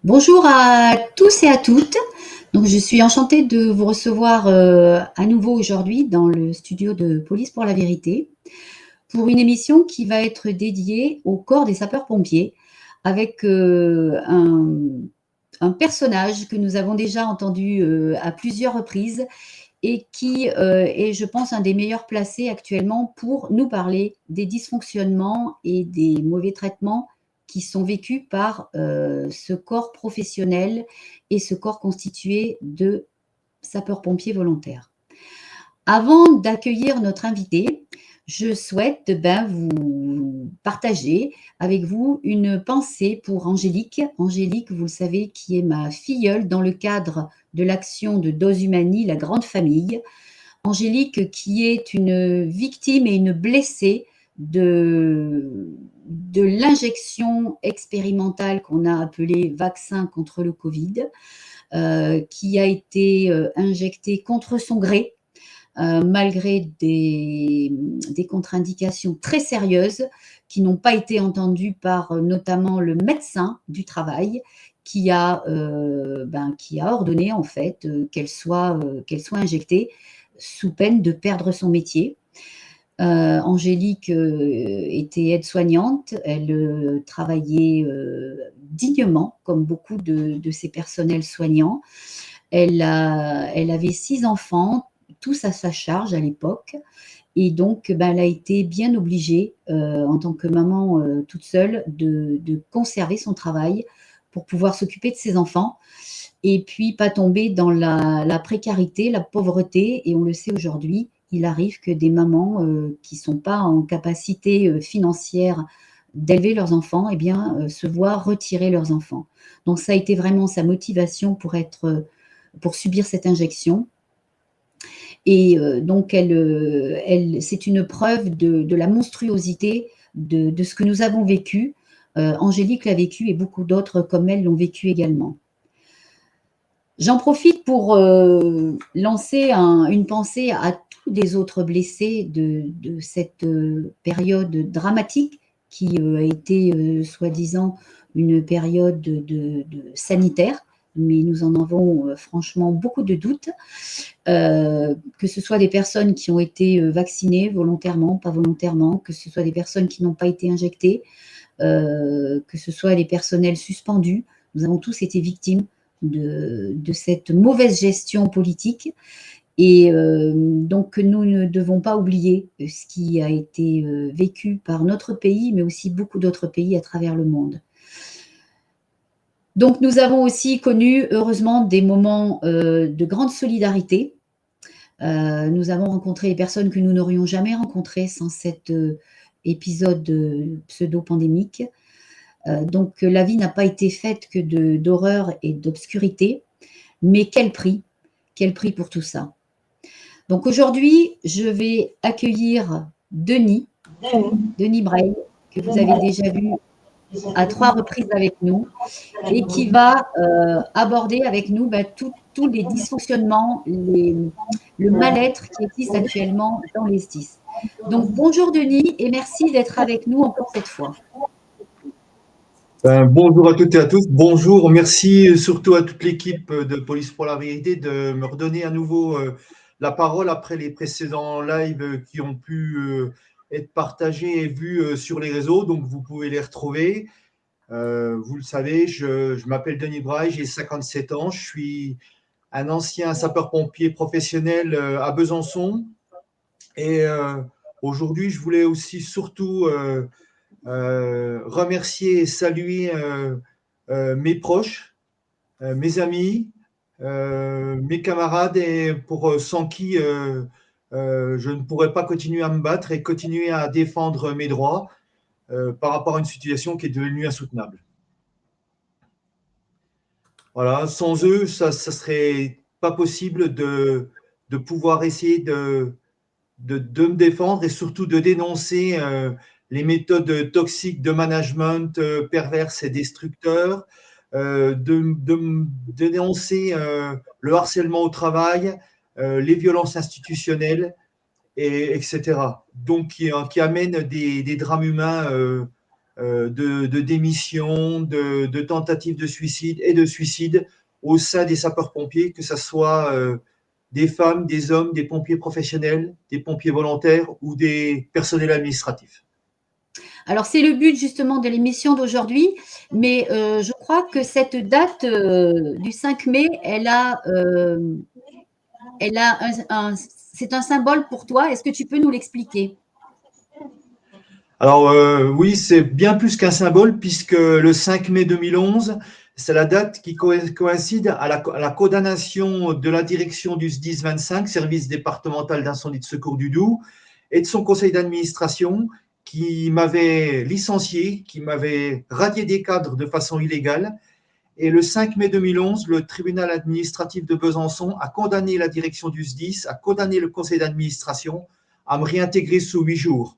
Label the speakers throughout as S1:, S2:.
S1: Bonjour à tous et à toutes. Donc, je suis enchantée de vous recevoir à nouveau aujourd'hui dans le studio de Police pour la vérité pour une émission qui va être dédiée au corps des sapeurs-pompiers avec un personnage que nous avons déjà entendu à plusieurs reprises et qui est, je pense, un des meilleurs placés actuellement pour nous parler des dysfonctionnements et des mauvais traitements qui sont vécus par ce corps professionnel et ce corps constitué de sapeurs-pompiers volontaires. Avant d'accueillir notre invité, je souhaite vous partager avec vous une pensée pour Angélique. Angélique, vous le savez, qui est ma filleule dans le cadre de l'action de Dose Humani, la grande famille. Angélique, qui est une victime et une blessée de l'injection expérimentale qu'on a appelée vaccin contre le Covid, qui a été injectée contre son gré, malgré des contre-indications très sérieuses qui n'ont pas été entendues par notamment le médecin du travail qui a ordonné en fait qu'elle soit injectée sous peine de perdre son métier. Angélique était aide-soignante, elle travaillait dignement comme beaucoup de ces personnels soignants. Elle avait 6 enfants, tous à sa charge à l'époque, et donc elle a été bien obligée, en tant que maman toute seule, de conserver son travail pour pouvoir s'occuper de ses enfants et puis pas tomber dans la précarité, la pauvreté. Et on le sait aujourd'hui, il arrive que des mamans qui ne sont pas en capacité financière d'élever leurs enfants, eh bien, se voient retirer leurs enfants. Donc ça a été vraiment sa motivation pour subir cette injection. Et donc, c'est une preuve de la monstruosité de ce que nous avons vécu. Angélique l'a vécu et beaucoup d'autres comme elle l'ont vécu également. J'en profite pour lancer une pensée à tous les autres blessés de cette période dramatique qui a été soi-disant une période de sanitaire, mais nous en avons franchement beaucoup de doutes. Que ce soit des personnes qui ont été vaccinées volontairement, pas volontairement, que ce soit des personnes qui n'ont pas été injectées, que ce soit les personnels suspendus. Nous avons tous été victimes de cette mauvaise gestion politique. Et donc, nous ne devons pas oublier ce qui a été vécu par notre pays, mais aussi beaucoup d'autres pays à travers le monde. Donc, nous avons aussi connu, heureusement, des moments de grande solidarité. Nous avons rencontré des personnes que nous n'aurions jamais rencontrées sans cet épisode pseudo-pandémique. Donc, la vie n'a pas été faite que d'horreur et d'obscurité, mais quel prix pour tout ça. Donc, aujourd'hui, je vais accueillir Denis Braille, que vous avez déjà vu à 3 reprises avec nous, et qui va aborder avec nous tous les dysfonctionnements, le mal-être qui existe actuellement dans les SDIS. Donc, bonjour Denis, et merci d'être avec nous encore cette fois.
S2: Bonjour à toutes et à tous. Bonjour, merci surtout à toute l'équipe de Police pour la vérité de me redonner à nouveau la parole après les précédents lives qui ont pu être partagés et vus sur les réseaux. Donc, vous pouvez les retrouver. Vous le savez, je m'appelle Denis Braille, j'ai 57 ans. Je suis un ancien sapeur-pompier professionnel à Besançon. Et aujourd'hui, je voulais aussi surtout remercier et saluer mes proches, mes amis, mes camarades et sans qui je ne pourrais pas continuer à me battre et continuer à défendre mes droits par rapport à une situation qui est devenue insoutenable. Voilà, sans eux, ça serait pas possible de pouvoir essayer de me défendre et surtout de dénoncer les méthodes toxiques de management perverses et destructeurs, de dénoncer le harcèlement au travail, les violences institutionnelles, etc. Donc qui amènent des drames humains de démission, de tentatives de suicide et de suicide au sein des sapeurs-pompiers, que ce soit des femmes, des hommes, des pompiers professionnels, des pompiers volontaires ou des personnels administratifs.
S1: Alors, c'est le but justement de l'émission d'aujourd'hui, mais je crois que cette date du 5 mai, c'est un symbole pour toi. Est-ce que tu peux nous l'expliquer?
S2: Alors oui, c'est bien plus qu'un symbole puisque le 5 mai 2011, c'est la date qui coïncide à la condamnation de la direction du SDIS 25, service départemental d'incendie de secours du Doubs, et de son conseil d'administration qui m'avait licencié, qui m'avait radié des cadres de façon illégale. Et le 5 mai 2011, le tribunal administratif de Besançon a condamné la direction du SDIS, a condamné le conseil d'administration à me réintégrer sous 8 jours.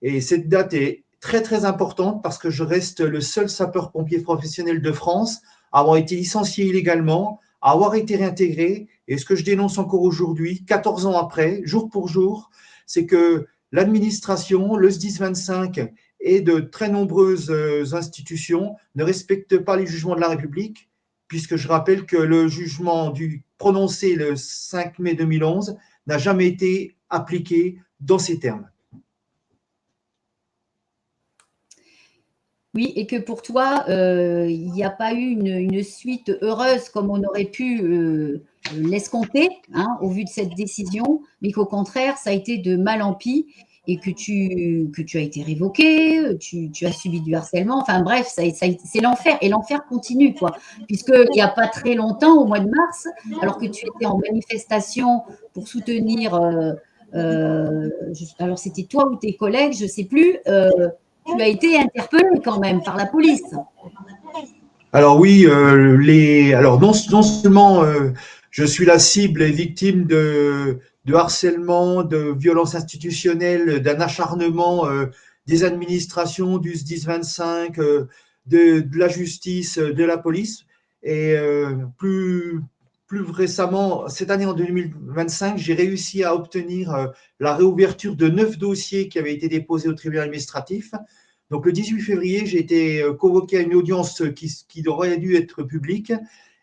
S2: Et cette date est très très importante parce que je reste le seul sapeur-pompier professionnel de France à avoir été licencié illégalement, à avoir été réintégré. Et ce que je dénonce encore aujourd'hui, 14 ans après, jour pour jour, c'est que l'administration, le SDIS 25 et de très nombreuses institutions ne respectent pas les jugements de la République, puisque je rappelle que le jugement prononcé le 5 mai 2011 n'a jamais été appliqué dans ces termes.
S1: Oui, et que pour toi, il n'y a pas eu une suite heureuse comme on aurait pu l'escompter, hein, au vu de cette décision, mais qu'au contraire, ça a été de mal en pis et que tu as été révoqué, tu as subi du harcèlement. Enfin bref, c'est l'enfer. Et l'enfer continue, quoi. Puisqu'il n'y a pas très longtemps, au mois de mars, alors que tu étais en manifestation pour soutenir, alors c'était toi ou tes collègues, je ne sais plus, tu as été interpellé quand même par la police.
S2: Alors oui, alors non seulement je suis la cible et victime de harcèlement, de violences institutionnelles, d'un acharnement des administrations, du SDIS 25, de la justice, de la police. Et plus récemment, cette année en 2025, j'ai réussi à obtenir la réouverture de 9 dossiers qui avaient été déposés au tribunal administratif. Donc, le 18 février, j'ai été convoqué à une audience qui aurait dû être publique.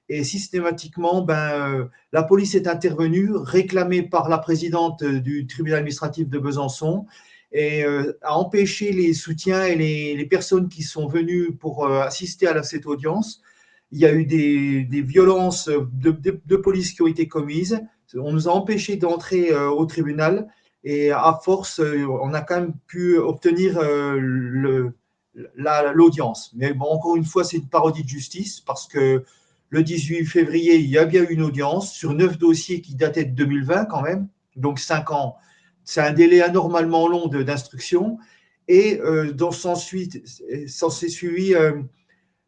S2: Et systématiquement, la police est intervenue, réclamée par la présidente du tribunal administratif de Besançon, et a empêché les soutiens et les personnes qui sont venues pour assister à cette audience. Il y a eu des violences de police qui ont été commises. On nous a empêchés d'entrer au tribunal. Et à force, on a quand même pu obtenir l'audience. Mais bon, encore une fois, c'est une parodie de justice parce que le 18 février, il y a bien eu une audience sur 9 dossiers qui dataient de 2020 quand même, donc 5 ans. C'est un délai anormalement long d'instruction. Et s'en s'est suivi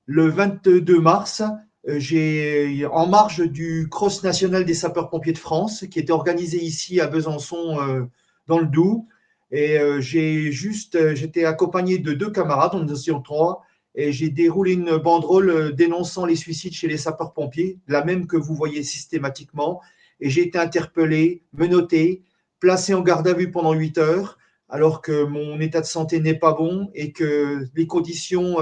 S2: le 22 mars, en marge du Cross national des sapeurs-pompiers de France, qui était organisé ici à Besançon, dans le Doubs. Et j'étais accompagné de 2 camarades, on était 3, et j'ai déroulé une banderole dénonçant les suicides chez les sapeurs-pompiers, la même que vous voyez systématiquement. Et j'ai été interpellé, menotté, placé en garde à vue pendant 8 heures, alors que mon état de santé n'est pas bon et que les conditions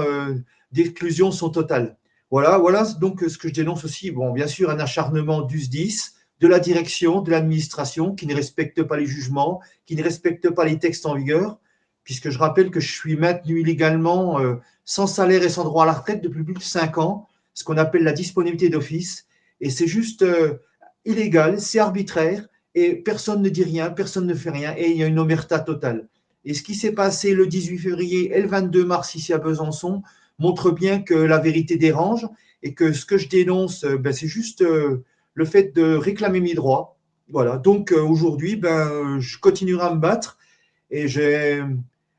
S2: d'exclusion sont totales. Voilà donc ce que je dénonce aussi. Bon, bien sûr, un acharnement du SDIS, de la direction, de l'administration qui ne respecte pas les jugements, qui ne respecte pas les textes en vigueur, puisque je rappelle que je suis maintenu illégalement sans salaire et sans droit à la retraite depuis plus de 5 ans, ce qu'on appelle la disponibilité d'office. Et c'est juste illégal, c'est arbitraire, et personne ne dit rien, personne ne fait rien, et il y a une omerta totale. Et ce qui s'est passé le 18 février et le 22 mars ici à Besançon montre bien que la vérité dérange et que ce que je dénonce, c'est juste le fait de réclamer mes droits. Voilà. Donc aujourd'hui, je continuerai à me battre et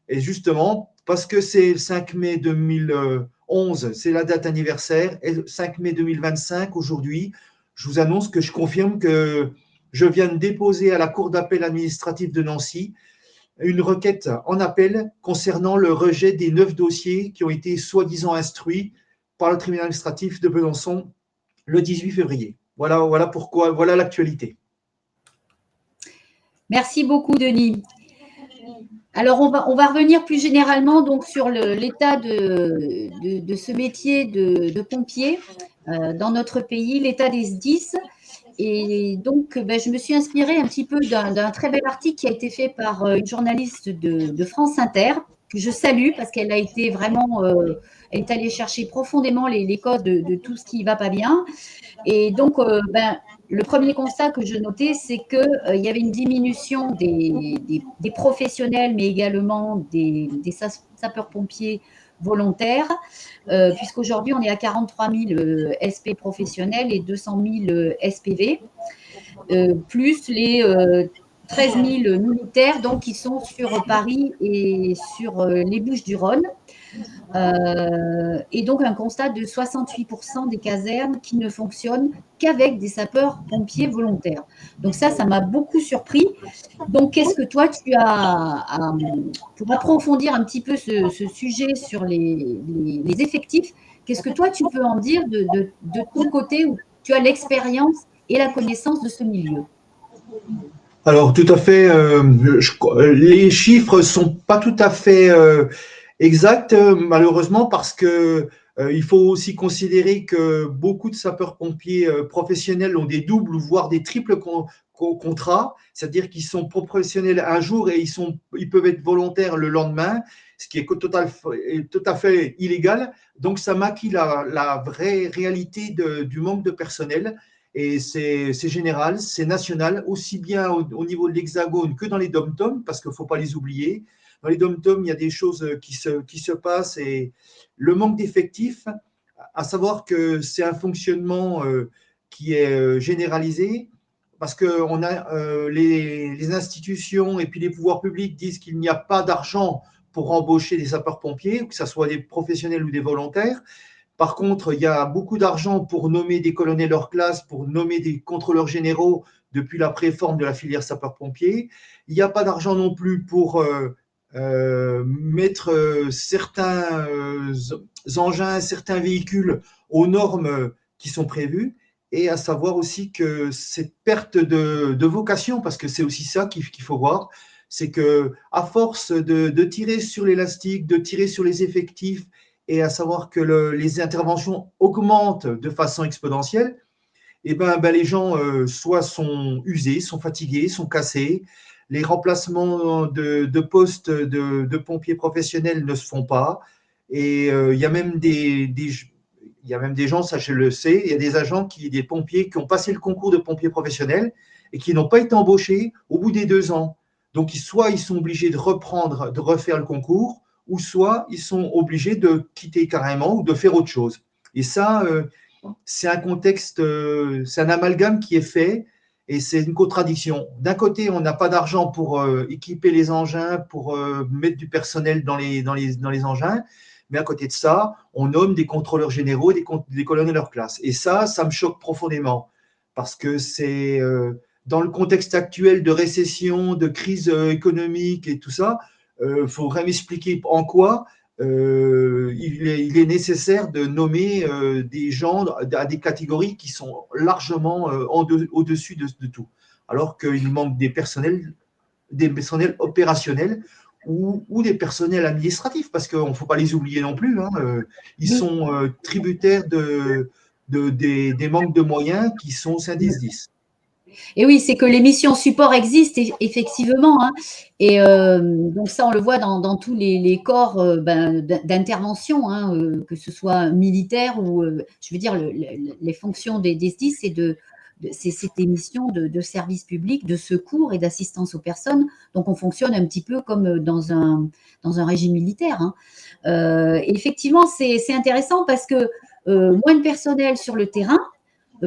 S2: justement, parce que c'est le 5 mai 2011, c'est la date anniversaire, et le 5 mai 2025, aujourd'hui, je vous annonce que je confirme que je viens de déposer à la Cour d'appel administrative de Nancy une requête en appel concernant le rejet des 9 dossiers qui ont été soi-disant instruits par le tribunal administratif de Besançon le 18 février. Voilà pourquoi, voilà l'actualité.
S1: Merci beaucoup, Denis. Alors, on va revenir plus généralement donc, sur l'état de ce métier de pompier dans notre pays, l'état des SDIS. Et donc, je me suis inspirée un petit peu d'un très bel article qui a été fait par une journaliste de France Inter, que je salue parce qu'elle a été vraiment, elle est allée chercher profondément les causes de tout ce qui ne va pas bien. Et donc, le premier constat que je notais, c'est qu'il y avait une diminution des professionnels, mais également des sapeurs-pompiers volontaires, puisqu'aujourd'hui, on est à 43 000 SP professionnels et 200 000 SPV, plus les 13 000 militaires donc, qui sont sur Paris et sur les Bouches-du-Rhône. Et donc un constat de 68% des casernes qui ne fonctionnent qu'avec des sapeurs-pompiers volontaires. Donc ça m'a beaucoup surpris. Donc qu'est-ce que toi tu as, pour approfondir un petit peu ce sujet sur les effectifs, qu'est-ce que toi tu peux en dire de ton côté où tu as l'expérience et la connaissance de ce milieu?
S2: Alors, tout à fait, les chiffres sont pas tout à fait exacts, malheureusement, parce que il faut aussi considérer que beaucoup de sapeurs-pompiers professionnels ont des doubles, voire des triples contrats, c'est-à-dire qu'ils sont professionnels un jour et ils peuvent être volontaires le lendemain, ce qui est tout à fait illégal. Donc, ça maquille la vraie réalité du manque de personnel. Et c'est général, c'est national, aussi bien au niveau de l'Hexagone que dans les dom-toms, parce qu'il ne faut pas les oublier. Dans les dom-toms, il y a des choses qui se passent et le manque d'effectifs, à savoir que c'est un fonctionnement qui est généralisé, parce que les institutions et puis les pouvoirs publics disent qu'il n'y a pas d'argent pour embaucher des sapeurs-pompiers, que ce soit des professionnels ou des volontaires. Par contre, il y a beaucoup d'argent pour nommer des colonels hors classe, pour nommer des contrôleurs généraux depuis la préforme de la filière sapeur-pompier. Il n'y a pas d'argent non plus pour mettre certains engins, certains véhicules aux normes qui sont prévues. Et à savoir aussi que cette perte de vocation, parce que c'est aussi ça qu'il faut voir, c'est que à force de tirer sur l'élastique, de tirer sur les effectifs, et à savoir que les interventions augmentent de façon exponentielle, et les gens soit sont usés, sont fatigués, sont cassés, les remplacements de postes de pompiers professionnels ne se font pas, et il y a même il y a même des gens, ça je le sais, il y a des agents, des pompiers qui ont passé le concours de pompiers professionnels et qui n'ont pas été embauchés au bout des 2 ans. Donc, soit ils sont obligés de reprendre, de refaire le concours, ou soit ils sont obligés de quitter carrément ou de faire autre chose. Et ça, c'est un contexte, c'est un amalgame qui est fait et c'est une contradiction. D'un côté, on n'a pas d'argent pour équiper les engins, pour mettre du personnel dans les engins, mais à côté de ça, on nomme des contrôleurs généraux, des colonels hors classe. Et ça me choque profondément parce que c'est dans le contexte actuel de récession, de crise économique et tout ça, il faudrait m'expliquer en quoi il est nécessaire de nommer des gens à des catégories qui sont largement au-dessus de tout, alors qu'il manque des personnels opérationnels ou des personnels administratifs, parce qu'il ne faut pas les oublier non plus. Hein, ils
S1: Oui.
S2: sont tributaires des manques de moyens qui sont au sein des SDIS.
S1: Et oui, c'est que les missions support existent effectivement, hein, et donc ça, on le voit dans tous les corps d'intervention, hein, que ce soit militaire ou, je veux dire, les fonctions des SDIS, c'est des missions de service public, de secours et d'assistance aux personnes. Donc, on fonctionne un petit peu comme dans un régime militaire, hein. Et effectivement, c'est intéressant parce que moins de personnel sur le terrain,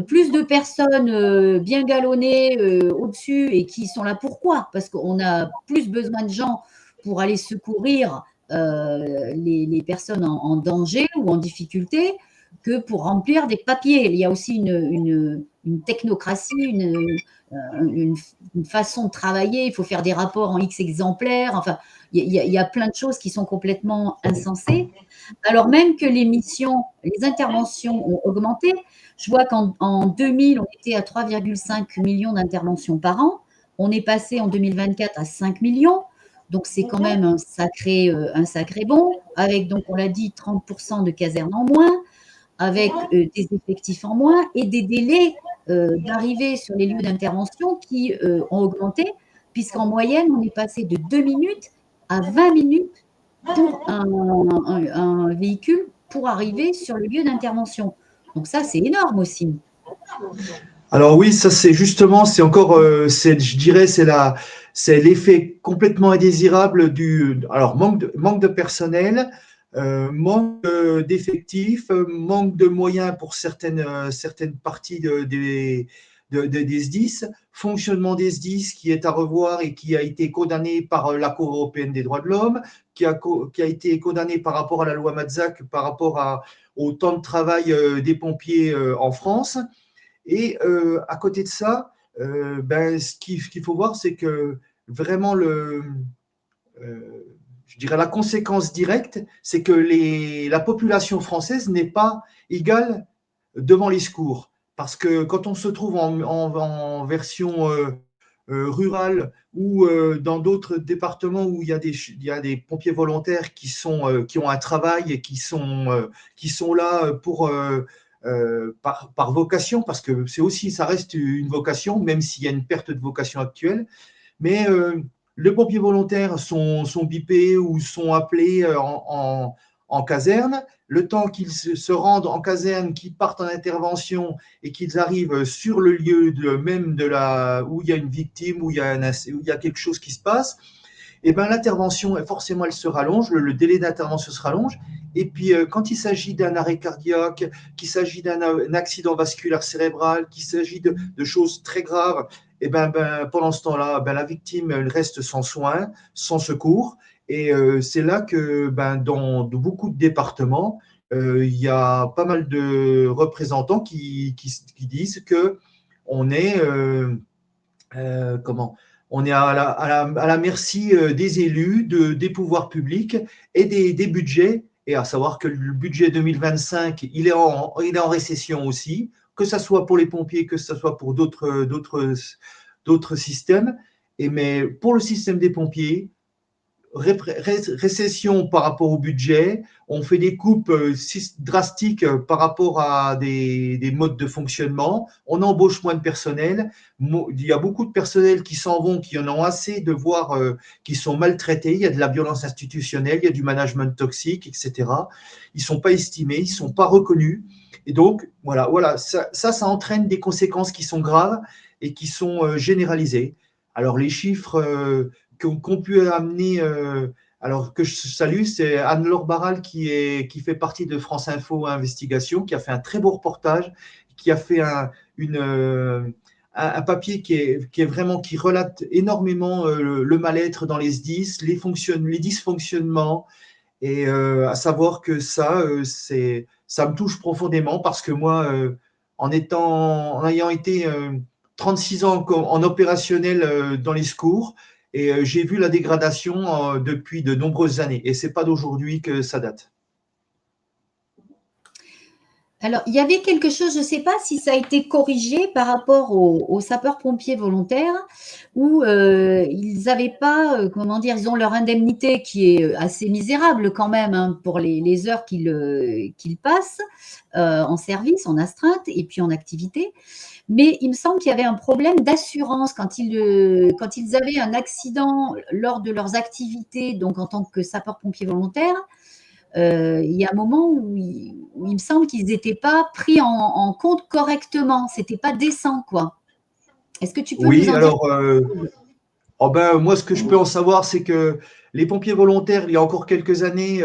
S1: plus de personnes bien galonnées au-dessus et qui sont là pourquoi? Parce qu'on a plus besoin de gens pour aller secourir les personnes en danger ou en difficulté que pour remplir des papiers. Il y a aussi une technocratie, une façon de travailler. Il faut faire des rapports en X exemplaires. Enfin, il y a plein de choses qui sont complètement insensées. Alors même que les interventions ont augmenté. Je vois qu'en 2000, on était à 3,5 millions d'interventions par an. On est passé en 2024 à 5 millions. Donc c'est quand même un sacré bond, avec donc on l'a dit 30% de casernes en moins, avec des effectifs en moins et des délais d'arrivée sur les lieux d'intervention qui ont augmenté, puisqu'en moyenne, on est passé de 2 minutes à 20 minutes pour un véhicule pour arriver sur le lieu d'intervention. Donc ça, c'est énorme aussi.
S2: Alors oui, ça c'est justement, c'est encore, je dirais, c'est l'effet complètement indésirable alors manque de personnel, manque d'effectifs, manque de moyens pour certaines parties des SDIS, fonctionnement des SDIS qui est à revoir et qui a été condamné par la Cour européenne des droits de l'homme, qui a été condamné par rapport à la loi Matzak, par rapport au temps de travail des pompiers en France. Et à côté de ça, ce qu'il faut voir, c'est que vraiment je dirais la conséquence directe, c'est que la population française n'est pas égale devant les secours. Parce que quand on se trouve en version rurale ou dans d'autres départements où il y a des pompiers volontaires qui ont un travail et qui sont là par vocation, parce que ça reste une vocation, même s'il y a une perte de vocation actuelle. Mais les pompiers volontaires sont bipés ou sont appelés en caserne. Le temps qu'ils se rendent en caserne, qu'ils partent en intervention et qu'ils arrivent sur le lieu où il y a une victime, où il y a quelque chose qui se passe, et ben l'intervention, forcément, elle se rallonge, le délai d'intervention se rallonge. Et puis, quand il s'agit d'un arrêt cardiaque, qu'il s'agit d'un accident vasculaire cérébral, qu'il s'agit de choses très graves, et pendant ce temps-là, la victime elle reste sans soins, sans secours. Et c'est là que dans beaucoup de départements, il y a pas mal de représentants qui disent que on est comment on est à la merci des élus, des pouvoirs publics et des budgets. Et à savoir que le budget 2025, il est en récession aussi, que ce soit pour les pompiers, que ce soit pour d'autres systèmes. Mais pour le système des pompiers, récession par rapport au budget, on fait des coupes drastiques par rapport à des modes de fonctionnement, on embauche moins de personnel, il y a beaucoup de personnel qui s'en vont, qui en ont assez de voir qui sont maltraités, il y a de la violence institutionnelle, il y a du management toxique, etc. Ils ne sont pas estimés, ils ne sont pas reconnus. Et donc, voilà ça entraîne des conséquences qui sont graves et qui sont généralisées. Alors, les chiffres qu'ont pu amener, alors que je salue, c'est Anne-Laure Barral qui fait partie de France Info Investigation, qui a fait un très beau reportage, qui a fait un papier qui relate énormément le mal-être dans les SDIS, les dysfonctionnements, et à savoir que ça me touche profondément parce que moi, en ayant été 36 ans en opérationnel dans les secours, et j'ai vu la dégradation depuis de nombreuses années. Et ce n'est pas d'aujourd'hui que ça date.
S1: Alors, il y avait quelque chose, je ne sais pas si ça a été corrigé par rapport aux sapeurs-pompiers volontaires, où ils n'avaient pas, comment dire, ils ont leur indemnité qui est assez misérable quand même hein, pour les heures qu'ils passent en service, en astreinte et puis en activité. Mais il me semble qu'il y avait un problème d'assurance quand ils avaient un accident lors de leurs activités, donc en tant que sapeurs-pompiers volontaires. Il y a un moment où il me semble qu'ils n'étaient pas pris en compte correctement. Ce n'était pas décent, quoi. Est-ce que tu peux nous
S2: Oui,
S1: en dire
S2: alors, moi, ce que je peux en savoir, c'est que les pompiers volontaires, il y a encore quelques années,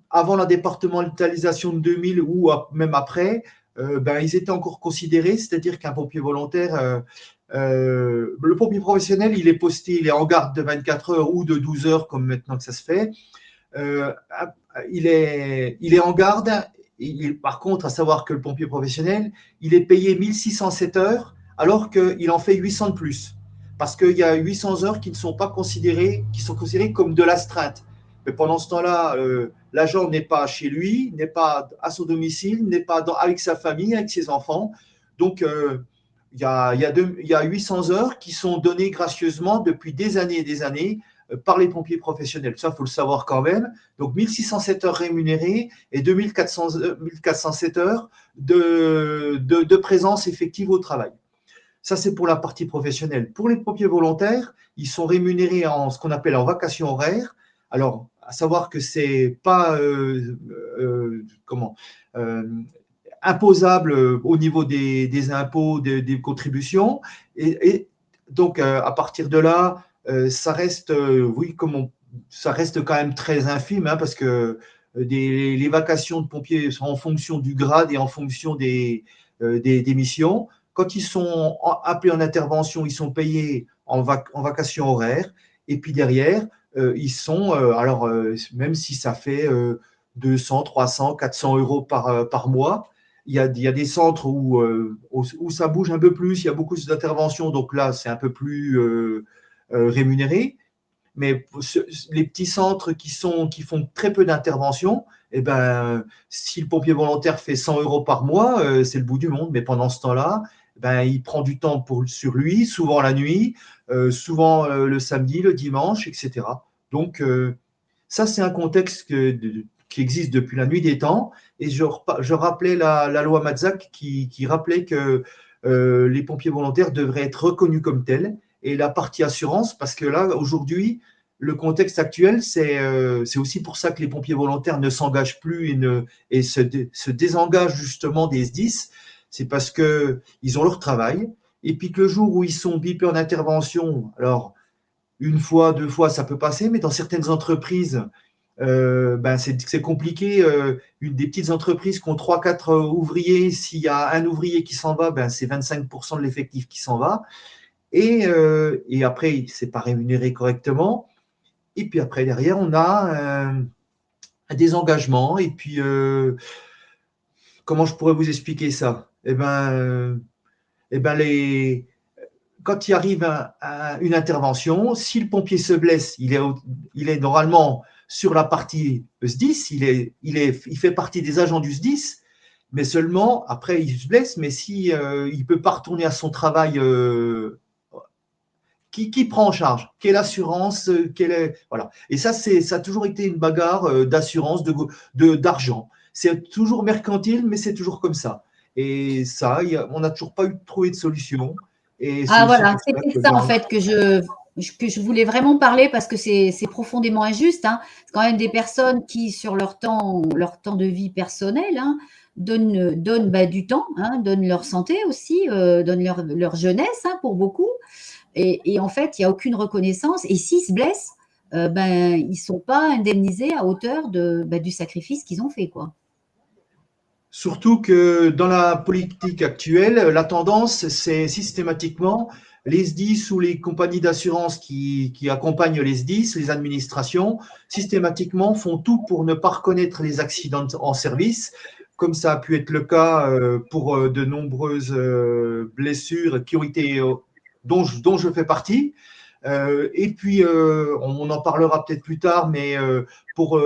S2: avant la départementalisation de 2000 ou même après, ils étaient encore considérés, c'est-à-dire qu'un pompier volontaire, le pompier professionnel, il est posté, il est en garde de 24 heures ou de 12 heures, comme maintenant que ça se fait. Euh, il est en garde. Par contre, à savoir que le pompier professionnel, il est payé 1607 heures alors qu'il en fait 800 de plus. Parce qu'il y a 800 heures qui ne sont pas considérées, qui sont considérées comme de l'astreinte. Mais pendant ce temps-là, l'agent n'est pas chez lui, n'est pas à son domicile, n'est pas avec sa famille, avec ses enfants. Donc, il y a 800 heures qui sont données gracieusement depuis des années et des années par les pompiers professionnels. Ça, il faut le savoir quand même. Donc, 1607 heures rémunérées et 2407 heures de présence effective au travail. Ça, c'est pour la partie professionnelle. Pour les pompiers volontaires, ils sont rémunérés en ce qu'on appelle en vacation horaire. Alors, à savoir que c'est pas euh, imposable au niveau des impôts, des contributions. Et donc, à partir de là, ça reste, oui, ça reste quand même très infime, hein, parce que les vacations de pompiers sont en fonction du grade et en fonction des missions. Quand ils sont appelés en intervention, ils sont payés en vacation horaire. Et puis derrière, ils sont, même si ça fait 200, 300, 400 euros par mois, il y a des centres où ça bouge un peu plus, il y a beaucoup d'interventions, donc là, c'est un peu plus rémunéré. Mais les petits centres qui font très peu d'interventions, eh ben, si le pompier volontaire fait 100 euros par mois, c'est le bout du monde. Mais pendant ce temps-là, ben, il prend du temps sur lui, souvent la nuit, souvent le samedi, le dimanche, etc. Donc, ça, c'est un contexte qui existe depuis la nuit des temps. Et je rappelais la loi Matzak qui rappelait que les pompiers volontaires devraient être reconnus comme tels. Et la partie assurance, parce que là, aujourd'hui, le contexte actuel, c'est aussi pour ça que les pompiers volontaires ne s'engagent plus et se désengagent justement des SDIS. C'est parce qu'ils ont leur travail. Et puis que le jour où ils sont bipés en intervention, alors une fois, deux fois, ça peut passer, mais dans certaines entreprises, ben c'est compliqué. Des petites entreprises qui ont 3-4 ouvriers, s'il y a un ouvrier qui s'en va, ben c'est 25% de l'effectif qui s'en va. Et après, c'est pas rémunéré correctement. Et puis après, derrière, on a des engagements. Et puis, comment je pourrais vous expliquer ça? Eh ben quand il arrive une intervention, si le pompier se blesse, il est normalement sur la partie SDIS, il fait partie des agents du SDIS, mais seulement, après, il se blesse, mais si il ne peut pas retourner à son travail, qui prend en charge? Quelle assurance? Voilà. Et ça, ça a toujours été une bagarre d'assurance, d'argent. C'est toujours mercantile, mais c'est toujours comme ça. Et ça, on n'a toujours pas trouvé de solution. Et c'est
S1: Ah
S2: aussi
S1: voilà,
S2: pour ça
S1: c'était
S2: que
S1: ça en fait que je voulais vraiment parler parce que c'est profondément injuste, hein. C'est quand même des personnes qui, sur leur temps de vie personnel, hein, donnent bah, du temps, hein, donnent leur santé aussi, donnent leur jeunesse, hein, pour beaucoup. Et en fait, il n'y a aucune reconnaissance. Et s'ils se blessent, ben, ils ne sont pas indemnisés à hauteur bah, du sacrifice qu'ils ont fait, quoi.
S2: surtout que dans la politique actuelle, la tendance, c'est systématiquement les SDIS ou les compagnies d'assurance qui accompagnent les SDIS, les administrations, systématiquement font tout pour ne pas reconnaître les accidents en service, comme ça a pu être le cas pour de nombreuses blessures qui ont été, dont je fais partie. Et puis, on en parlera peut-être plus tard, mais pour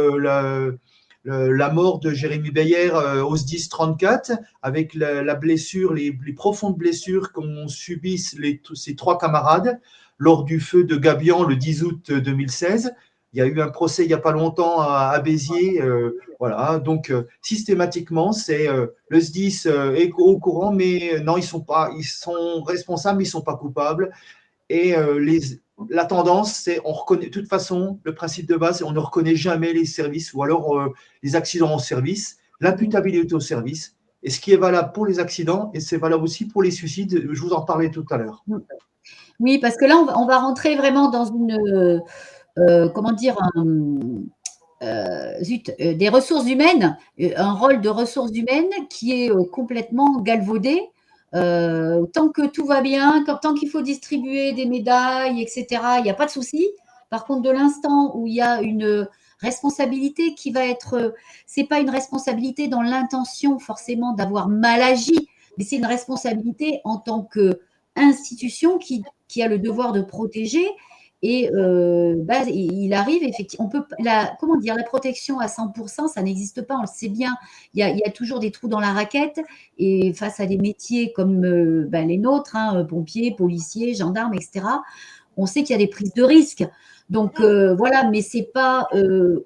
S2: la mort de Jérémy Beyer au SDIS 34, avec la blessure, les profondes blessures qu'ont subi ses trois camarades lors du feu de Gabian le 10 août 2016. Il y a eu un procès il n'y a pas longtemps à Béziers. Voilà, donc systématiquement, c'est le SDIS est au courant, mais non, ils sont responsables, mais ils ne sont pas coupables. Et la tendance, c'est on reconnaît, de toute façon, le principe de base, c'est on ne reconnaît jamais les services ou alors les accidents en service, l'imputabilité au service. Et ce qui est valable pour les accidents, et c'est valable aussi pour les suicides, je vous en parlais tout à l'heure.
S1: Oui, parce que là, on va rentrer vraiment dans comment dire, des ressources humaines, un rôle de ressources humaines qui est complètement galvaudé. Tant que tout va bien, tant qu'il faut distribuer des médailles, etc., il n'y a pas de souci. Par contre, de l'instant où il y a une responsabilité qui va être, c'est pas une responsabilité dans l'intention forcément d'avoir mal agi, mais c'est une responsabilité en tant qu'institution qui a le devoir de protéger. Et bah, il arrive effectivement, on peut, comment dire, la protection à 100%, ça n'existe pas, on le sait bien. Il y a toujours des trous dans la raquette. Et face à des métiers comme bah, les nôtres, hein, pompiers, policiers, gendarmes, etc., on sait qu'il y a des prises de risques. Donc voilà, mais c'est pas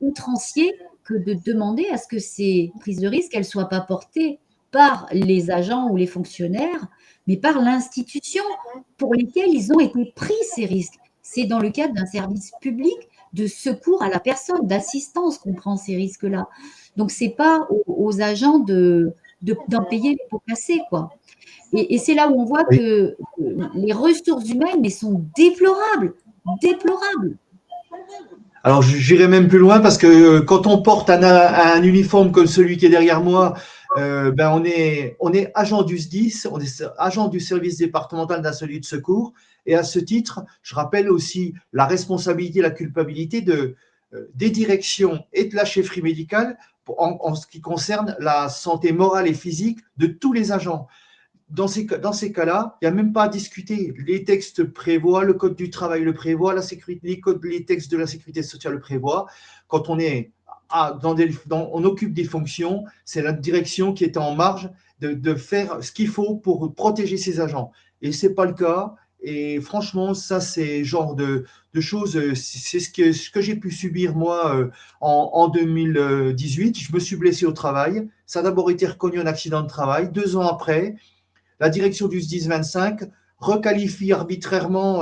S1: outrancier que de demander à ce que ces prises de risque, elles soient pas portées par les agents ou les fonctionnaires, mais par l'institution pour lesquelles ils ont été pris ces risques. C'est dans le cadre d'un service public de secours à la personne, d'assistance qu'on prend ces risques-là. Donc c'est pas aux agents d'en payer les pots cassés, quoi. Et c'est là où on voit
S2: Oui.
S1: que les ressources humaines, mais sont déplorables, déplorables.
S2: Alors, j'irai même plus loin parce que quand on porte un uniforme comme celui qui est derrière moi, ben on est agent du SDIS, on est agent du service départemental d'incendie de secours. Et à ce titre, je rappelle aussi la responsabilité, la culpabilité des directions et de la chefferie médicale en ce qui concerne la santé morale et physique de tous les agents. Dans ces cas-là, il n'y a même pas à discuter. Les textes prévoient, le code du travail le prévoit, les textes de la sécurité sociale le prévoient. Quand on est on occupe des fonctions, c'est la direction qui est en marge de faire ce qu'il faut pour protéger ses agents. Et ce n'est pas le cas. Et franchement, ça, c'est genre de choses, c'est ce que j'ai pu subir moi en 2018. Je me suis blessé au travail. Ça a d'abord été reconnu un accident de travail. 2 ans après, la direction du SDIS 25 requalifie arbitrairement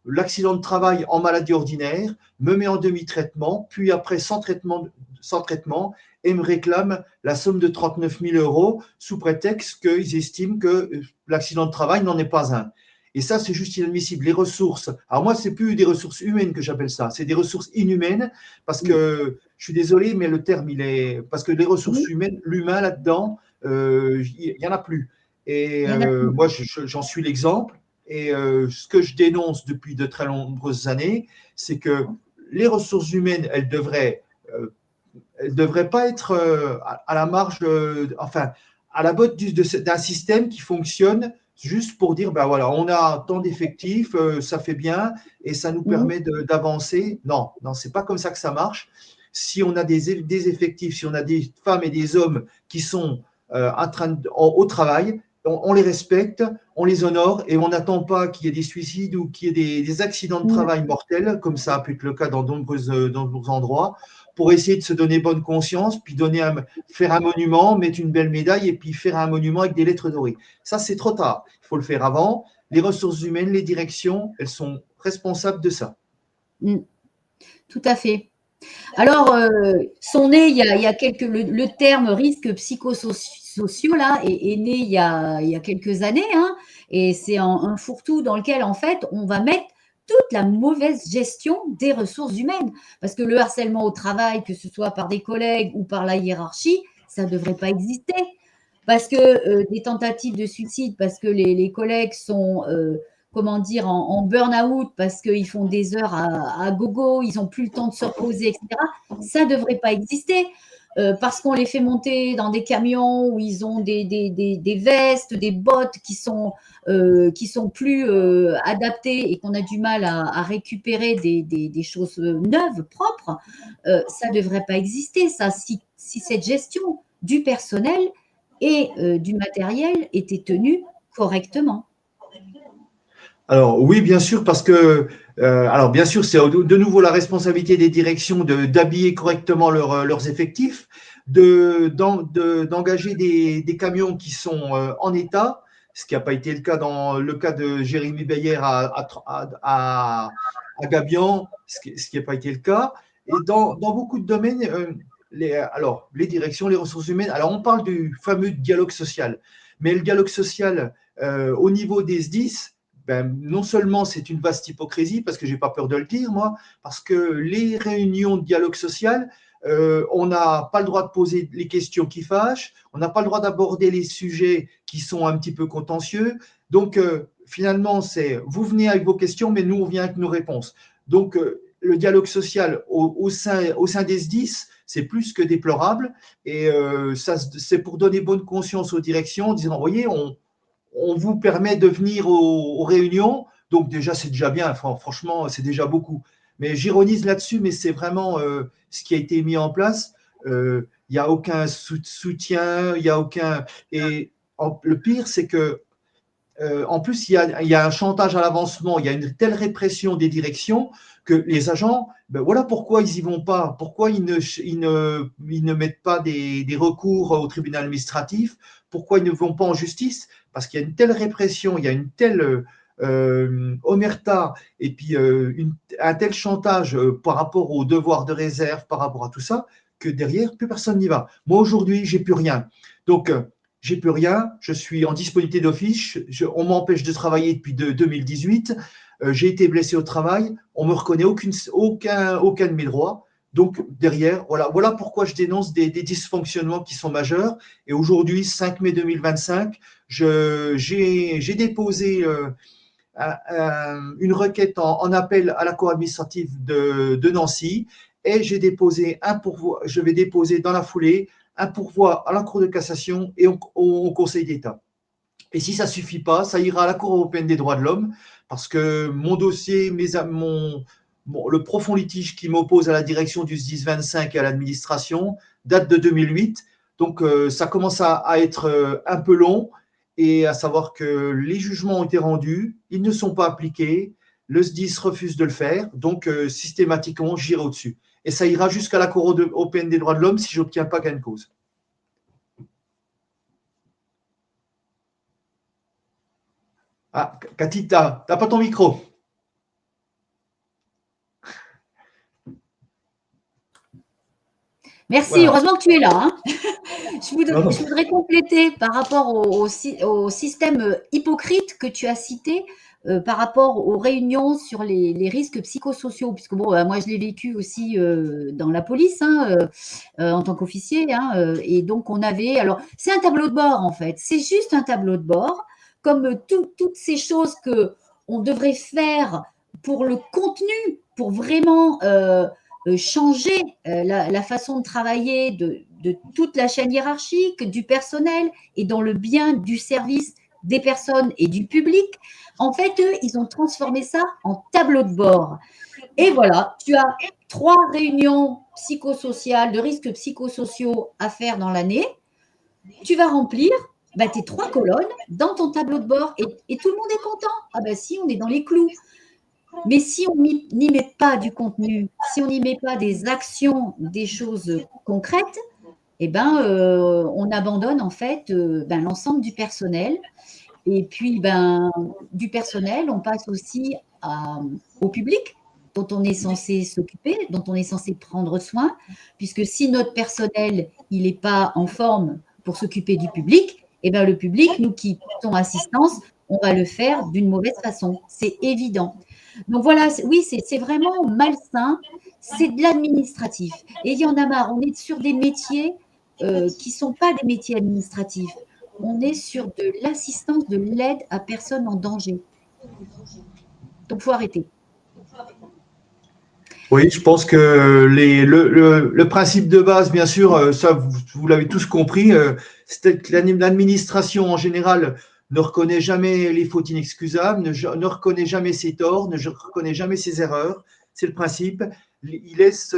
S2: l'accident de travail en maladie ordinaire, me met en demi-traitement, puis après sans traitement et me réclame la somme de 39 000 euros sous prétexte qu'ils estiment que l'accident de travail n'en est pas un. Et ça, c'est juste inadmissible. Les ressources, alors moi, c'est plus des ressources humaines que j'appelle ça, c'est des ressources inhumaines parce que je suis désolé, mais le terme, il est. Parce que les ressources
S1: Oui,
S2: humaines, l'humain là-dedans, il n'y en a plus. Et
S1: il y en a plus.
S2: moi, j'en suis l'exemple. Et ce que je dénonce depuis de très nombreuses années, c'est que les ressources humaines, elles devraient pas être à la marge, enfin, à la botte d'un système qui fonctionne juste pour dire, ben voilà, on a tant d'effectifs, ça fait bien et ça nous permet d'avancer. Non, non, c'est pas comme ça que ça marche. Si on a des effectifs, si on a des femmes et des hommes qui sont au travail, on les respecte, on les honore et on n'attend pas qu'il y ait des suicides ou qu'il y ait des accidents de travail mortels, comme ça a pu être le cas dans de nombreux endroits, pour essayer de se donner bonne conscience, puis faire un monument, mettre une belle médaille et puis faire un monument avec des lettres dorées. Ça, c'est trop tard. Il faut le faire avant. Les ressources humaines, les directions, elles sont responsables de ça.
S1: Tout à fait. Alors, sont nés, il y a quelques, le terme risques psychosociaux, là, est né il y a quelques années, hein, et c'est un fourre-tout dans lequel, en fait, on va mettre toute la mauvaise gestion des ressources humaines. Parce que le harcèlement au travail, que ce soit par des collègues ou par la hiérarchie, ça ne devrait pas exister. Parce que des tentatives de suicide, parce que les collègues sont comment dire, en burn-out parce qu'ils font des heures à gogo, ils n'ont plus le temps de se reposer, etc. Ça ne devrait pas exister. Parce qu'on les fait monter dans des camions où ils ont des vestes, des bottes qui sont plus adaptées et qu'on a du mal à récupérer des choses neuves, propres, ça ne devrait pas exister. Ça, si cette gestion du personnel et du matériel était tenue correctement.
S2: Alors oui, bien sûr, parce que alors bien sûr, c'est de nouveau la responsabilité des directions d'habiller correctement leurs effectifs, d'engager des camions qui sont en état, ce qui n'a pas été le cas dans le cas de Jérémy Beyer à Gabian, ce qui n'a pas été le cas. Et dans beaucoup de domaines, alors les directions, les ressources humaines, alors on parle du fameux dialogue social, mais le dialogue social au niveau des SDIS, ben, non seulement c'est une vaste hypocrisie, parce que je n'ai pas peur de le dire, moi, parce que les réunions de dialogue social, on n'a pas le droit de poser les questions qui fâchent, on n'a pas le droit d'aborder les sujets qui sont un petit peu contentieux. Donc, finalement, c'est vous venez avec vos questions, mais nous, on vient avec nos réponses. Donc, le dialogue social au sein des SDIS, c'est plus que déplorable. Et ça, c'est pour donner bonne conscience aux directions en disant, vous voyez, on vous permet de venir aux réunions. Donc déjà, c'est déjà bien. Franchement, c'est déjà beaucoup. Mais j'ironise là-dessus, mais c'est vraiment ce qui a été mis en place. Il n'y a aucun soutien, il n'y a aucun. Et le pire, c'est que en plus, il y a un chantage à l'avancement, il y a une telle répression des directions que les agents, ben voilà pourquoi ils n'y vont pas, pourquoi ils ne mettent pas des recours au tribunal administratif, pourquoi ils ne vont pas en justice, parce qu'il y a une telle répression, il y a une telle omerta, et puis un tel chantage par rapport aux devoirs de réserve, par rapport à tout ça, que derrière, plus personne n'y va. Moi, aujourd'hui, j'ai plus rien. Donc, j'ai plus rien, je suis en disponibilité d'office, on m'empêche de travailler depuis 2018, j'ai été blessé au travail, on ne me reconnaît aucun de mes droits. Donc derrière, voilà pourquoi je dénonce des dysfonctionnements qui sont majeurs. Et aujourd'hui, 5 mai 2025, j'ai déposé une requête en appel à la cour administrative de Nancy et je vais déposer dans la foulée un pourvoi à la Cour de cassation et au Conseil d'État. Et si ça ne suffit pas, ça ira à la Cour européenne des droits de l'homme, parce que mon dossier, le profond litige qui m'oppose à la direction du SDIS 25 et à l'administration date de 2008. Donc ça commence à être un peu long, et à savoir que les jugements ont été rendus, ils ne sont pas appliqués, le SDIS refuse de le faire, donc systématiquement, j'irai au-dessus. Et ça ira jusqu'à la Cour européenne des droits de l'homme si je n'obtiens pas gain de cause. Ah, Cathy, tu n'as pas ton micro.
S1: Merci, voilà. Heureusement que tu es là. Hein. Je voudrais compléter par rapport au système hypocrite que tu as cité, par rapport aux réunions sur les risques psychosociaux, puisque bon, moi je l'ai vécu aussi dans la police, hein, en tant qu'officier, hein, et donc on avait, alors c'est un tableau de bord en fait, c'est juste un tableau de bord, comme toutes ces choses que on devrait faire pour le contenu, pour vraiment changer la façon de travailler de toute la chaîne hiérarchique, du personnel et dans le bien du service des personnes et du public. En fait, eux, ils ont transformé ça en tableau de bord. Et voilà, tu as 3 réunions psychosociales, de risques psychosociaux à faire dans l'année. Tu vas remplir tes 3 colonnes dans ton tableau de bord et tout le monde est content. Ah ben si, on est dans les clous. Mais si on n'y met pas du contenu, si on n'y met pas des actions, des choses concrètes, eh ben, on abandonne en fait l'ensemble du personnel. Et puis, du personnel, on passe aussi au public dont on est censé s'occuper, dont on est censé prendre soin, puisque si notre personnel il n'est pas en forme pour s'occuper du public, eh ben, le public, nous qui portons assistance, on va le faire d'une mauvaise façon. C'est évident. Donc voilà, oui, c'est vraiment malsain, c'est de l'administratif. Et il y en a marre, on est sur des métiers qui ne sont pas des métiers administratifs. On est sur de l'assistance, de l'aide à personnes en danger. Donc, il faut arrêter.
S2: Oui, je pense que le principe de base, bien sûr, ça vous l'avez tous compris, c'est que l'administration en général ne reconnaît jamais les fautes inexcusables, ne reconnaît jamais ses torts, ne reconnaît jamais ses erreurs. C'est le principe. Il laisse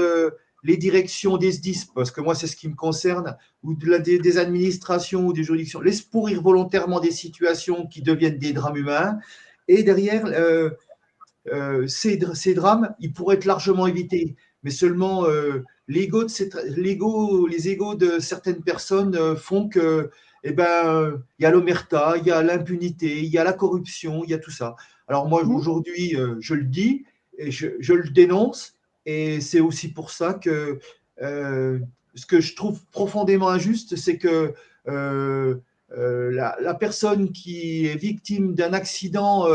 S2: les directions des SDIS, parce que moi c'est ce qui me concerne, ou des administrations ou des juridictions, laisse pourrir volontairement des situations qui deviennent des drames humains. Et derrière, ces drames, ils pourraient être largement évités, mais seulement les égos de certaines personnes font que, il y a l'omerta, il y a l'impunité, il y a la corruption, il y a tout ça. Alors moi, aujourd'hui, je le dis et je le dénonce, et c'est aussi pour ça que ce que je trouve profondément injuste, c'est que la personne qui est victime d'un accident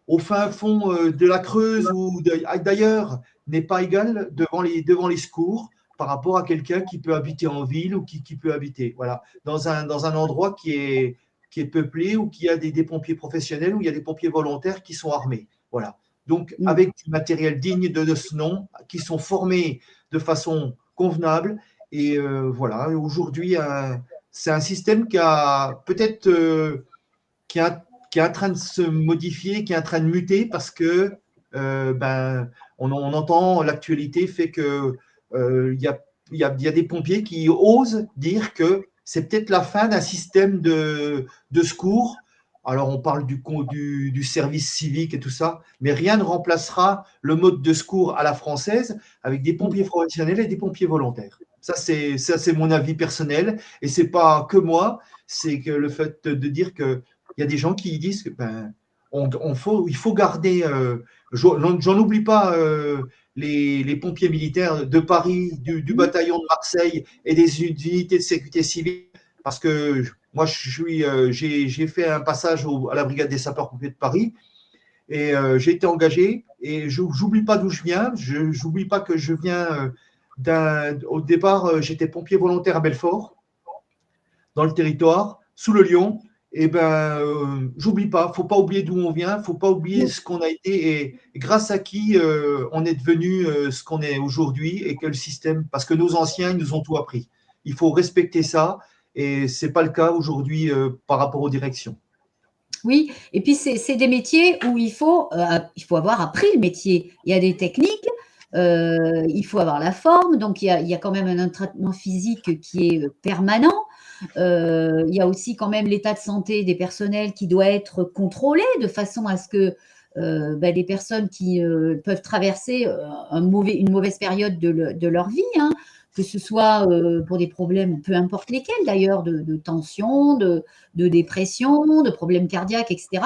S2: au fin fond de la Creuse ou d'ailleurs n'est pas égale devant les secours par rapport à quelqu'un qui peut habiter en ville ou qui peut habiter dans un endroit qui est peuplé, ou qui a des pompiers professionnels, où il y a des pompiers volontaires qui sont armés. Voilà. Donc, avec du matériel digne de ce nom, qui sont formés de façon convenable. Et voilà, aujourd'hui, c'est un système qui a peut-être qui est en train de se modifier, qui est en train de muter, parce que on entend, l'actualité fait que il y a des pompiers qui osent dire que c'est peut-être la fin d'un système de secours Alors, on parle du service civique et tout ça, mais rien ne remplacera le mode de secours à la française avec des pompiers professionnels et des pompiers volontaires. Ça, c'est mon avis personnel. Et c'est pas que moi, c'est que le fait de dire qu'il y a des gens qui disent que ben, il faut garder. J'en oublie pas les pompiers militaires de Paris, du bataillon de Marseille et des unités de sécurité civile, parce que moi, j'ai fait un passage à la brigade des sapeurs-pompiers de Paris et j'ai été engagé. Et j'oublie pas d'où je viens. J'oublie pas que je viens au départ, j'étais pompier volontaire à Belfort, dans le territoire, sous le Lion. Et ben, j'oublie pas. Faut pas oublier d'où on vient. Faut pas oublier ce qu'on a été et grâce à qui on est devenu ce qu'on est aujourd'hui et que le système, parce que nos anciens, ils nous ont tout appris. Il faut respecter ça. Et ce n'est pas le cas aujourd'hui par rapport aux directions.
S1: Oui, et puis c'est des métiers où il faut avoir appris le métier. Il y a des techniques, il faut avoir la forme, donc il y a quand même un entraînement physique qui est permanent. Il y a aussi quand même l'état de santé des personnels qui doit être contrôlé de façon à ce que des personnes qui peuvent traverser une mauvaise période de leur vie, hein, que ce soit pour des problèmes, peu importe lesquels d'ailleurs, de tension, de dépression, de problèmes cardiaques, etc.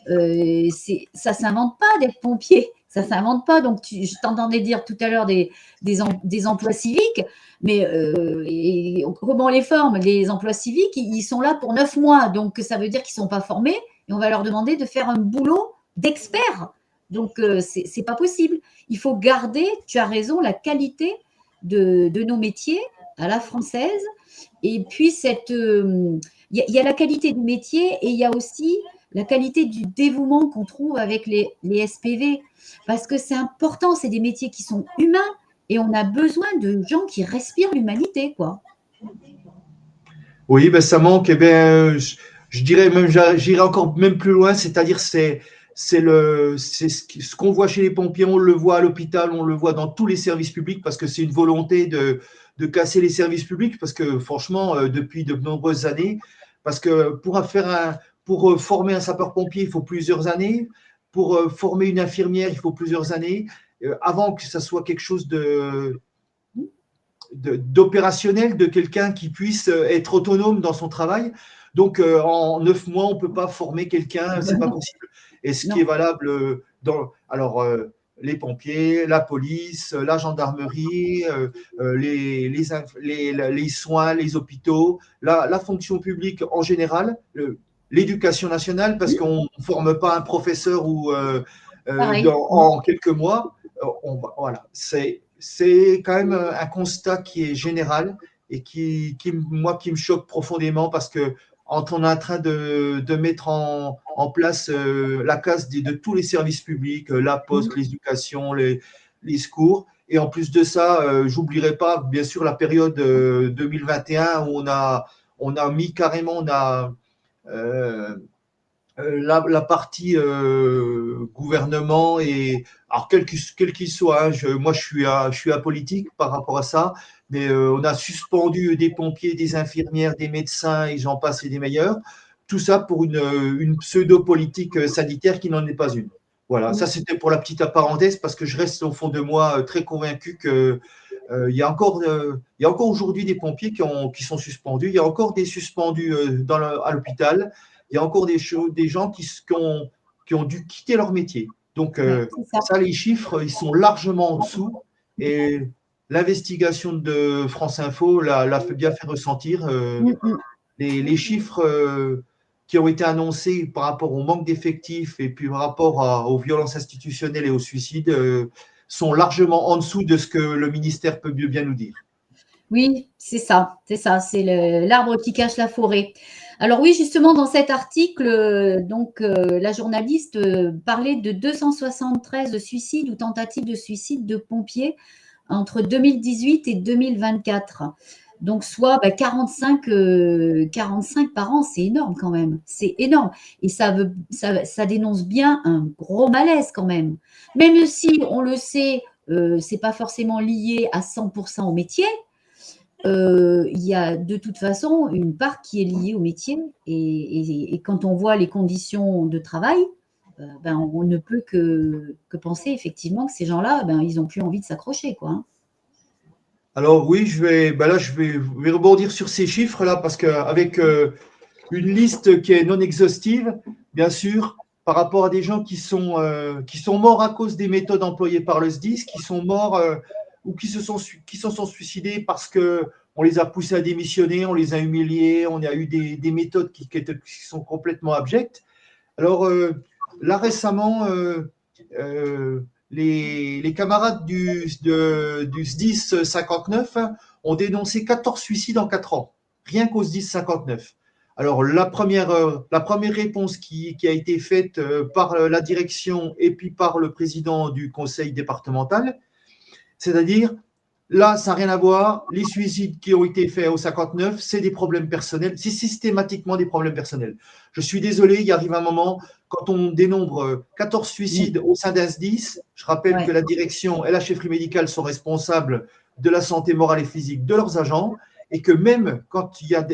S1: Ça ne s'invente pas d'être pompier, ça ne s'invente pas. Donc, je t'entendais dire tout à l'heure des emplois civiques, mais comment on les forme? Les emplois civiques, ils sont là pour 9 mois, donc ça veut dire qu'ils ne sont pas formés et on va leur demander de faire un boulot d'experts. Donc, ce n'est pas possible. Il faut garder, tu as raison, la qualité de nos métiers à la française. Et puis, il y a la qualité du métier et il y a aussi la qualité du dévouement qu'on trouve avec les SPV. Parce que c'est important, c'est des métiers qui sont humains et on a besoin de gens qui respirent l'humanité, quoi.
S2: Oui, ben ça manque. Eh ben, je dirais même, j'irai encore même plus loin, c'est-à-dire c'est ce qu'on voit chez les pompiers, on le voit à l'hôpital, on le voit dans tous les services publics, parce que c'est une volonté de casser les services publics, parce que franchement, depuis de nombreuses années, parce que pour former un sapeur-pompier, il faut plusieurs années. Pour former une infirmière, il faut plusieurs années. Avant que ça soit quelque chose d'opérationnel, de quelqu'un qui puisse être autonome dans son travail. Donc, en 9 mois, on ne peut pas former quelqu'un, c'est pas possible. Et ce qui est valable alors, les pompiers, la police, la gendarmerie, les soins, les hôpitaux, la fonction publique en général, l'éducation nationale, parce qu'on ne forme pas un professeur en quelques mois. Voilà, c'est quand même un constat qui est général et qui me choque profondément, parce que on est en train de mettre en place la casse de tous les services publics, la poste, l'éducation, les secours. Et en plus de ça, j'oublierai pas, bien sûr, la période 2021 où on a mis carrément, euh, la partie gouvernement, et alors quel qu'il soit, hein, moi je suis apolitique par rapport à ça, mais on a suspendu des pompiers, des infirmières, des médecins et j'en passe et des meilleurs, tout ça pour une pseudo-politique sanitaire qui n'en est pas une. Voilà, ça c'était pour la petite parenthèse, parce que je reste au fond de moi très convaincu que il y a encore aujourd'hui des pompiers qui sont suspendus, il y a encore des suspendus à l'hôpital, il y a encore des gens qui ont dû quitter leur métier. Donc, ça, les chiffres, ils sont largement en dessous. Et l'investigation de France Info l'a bien fait ressentir. Les chiffres qui ont été annoncés par rapport au manque d'effectifs et puis par rapport aux violences institutionnelles et aux suicides sont largement en dessous de ce que le ministère peut bien nous dire.
S1: Oui, c'est ça, c'est l'arbre qui cache la forêt. Alors oui, justement, dans cet article, la journaliste parlait de 273 suicides ou tentatives de suicide de pompiers entre 2018 et 2024. Donc, soit 45 par an, c'est énorme quand même. C'est énorme. Et ça dénonce bien un gros malaise quand même. Même si, on le sait, ce n'est pas forcément lié à 100% au métier. il y a de toute façon une part qui est liée au métier et quand on voit les conditions de travail, ben, on ne peut que penser effectivement que ces gens-là, ben, ils n'ont plus envie de s'accrocher, quoi, hein.
S2: Alors oui, je vais rebondir sur ces chiffres-là parce qu'avec une liste qui est non exhaustive, bien sûr, par rapport à des gens qui sont morts à cause des méthodes employées par le SDIS, qui sont morts ou qui se sont suicidés parce qu'on les a poussés à démissionner, on les a humiliés, on a eu des méthodes qui sont complètement abjectes. Alors là récemment, euh, les camarades du SDIS 59 ont dénoncé 14 suicides en 4 ans, rien qu'au SDIS 59. Alors la première réponse qui a été faite par la direction et puis par le président du conseil départemental, c'est-à-dire, là, ça n'a rien à voir. Les suicides qui ont été faits au 59, c'est des problèmes personnels. C'est systématiquement des problèmes personnels. Je suis désolé, il arrive un moment, quand on dénombre 14
S1: Oui,
S2: suicides au sein d'un SDIS, je rappelle que
S1: ouais.
S2: la direction et la chefferie médicale sont responsables de la santé morale et physique de leurs agents, et que même quand il y a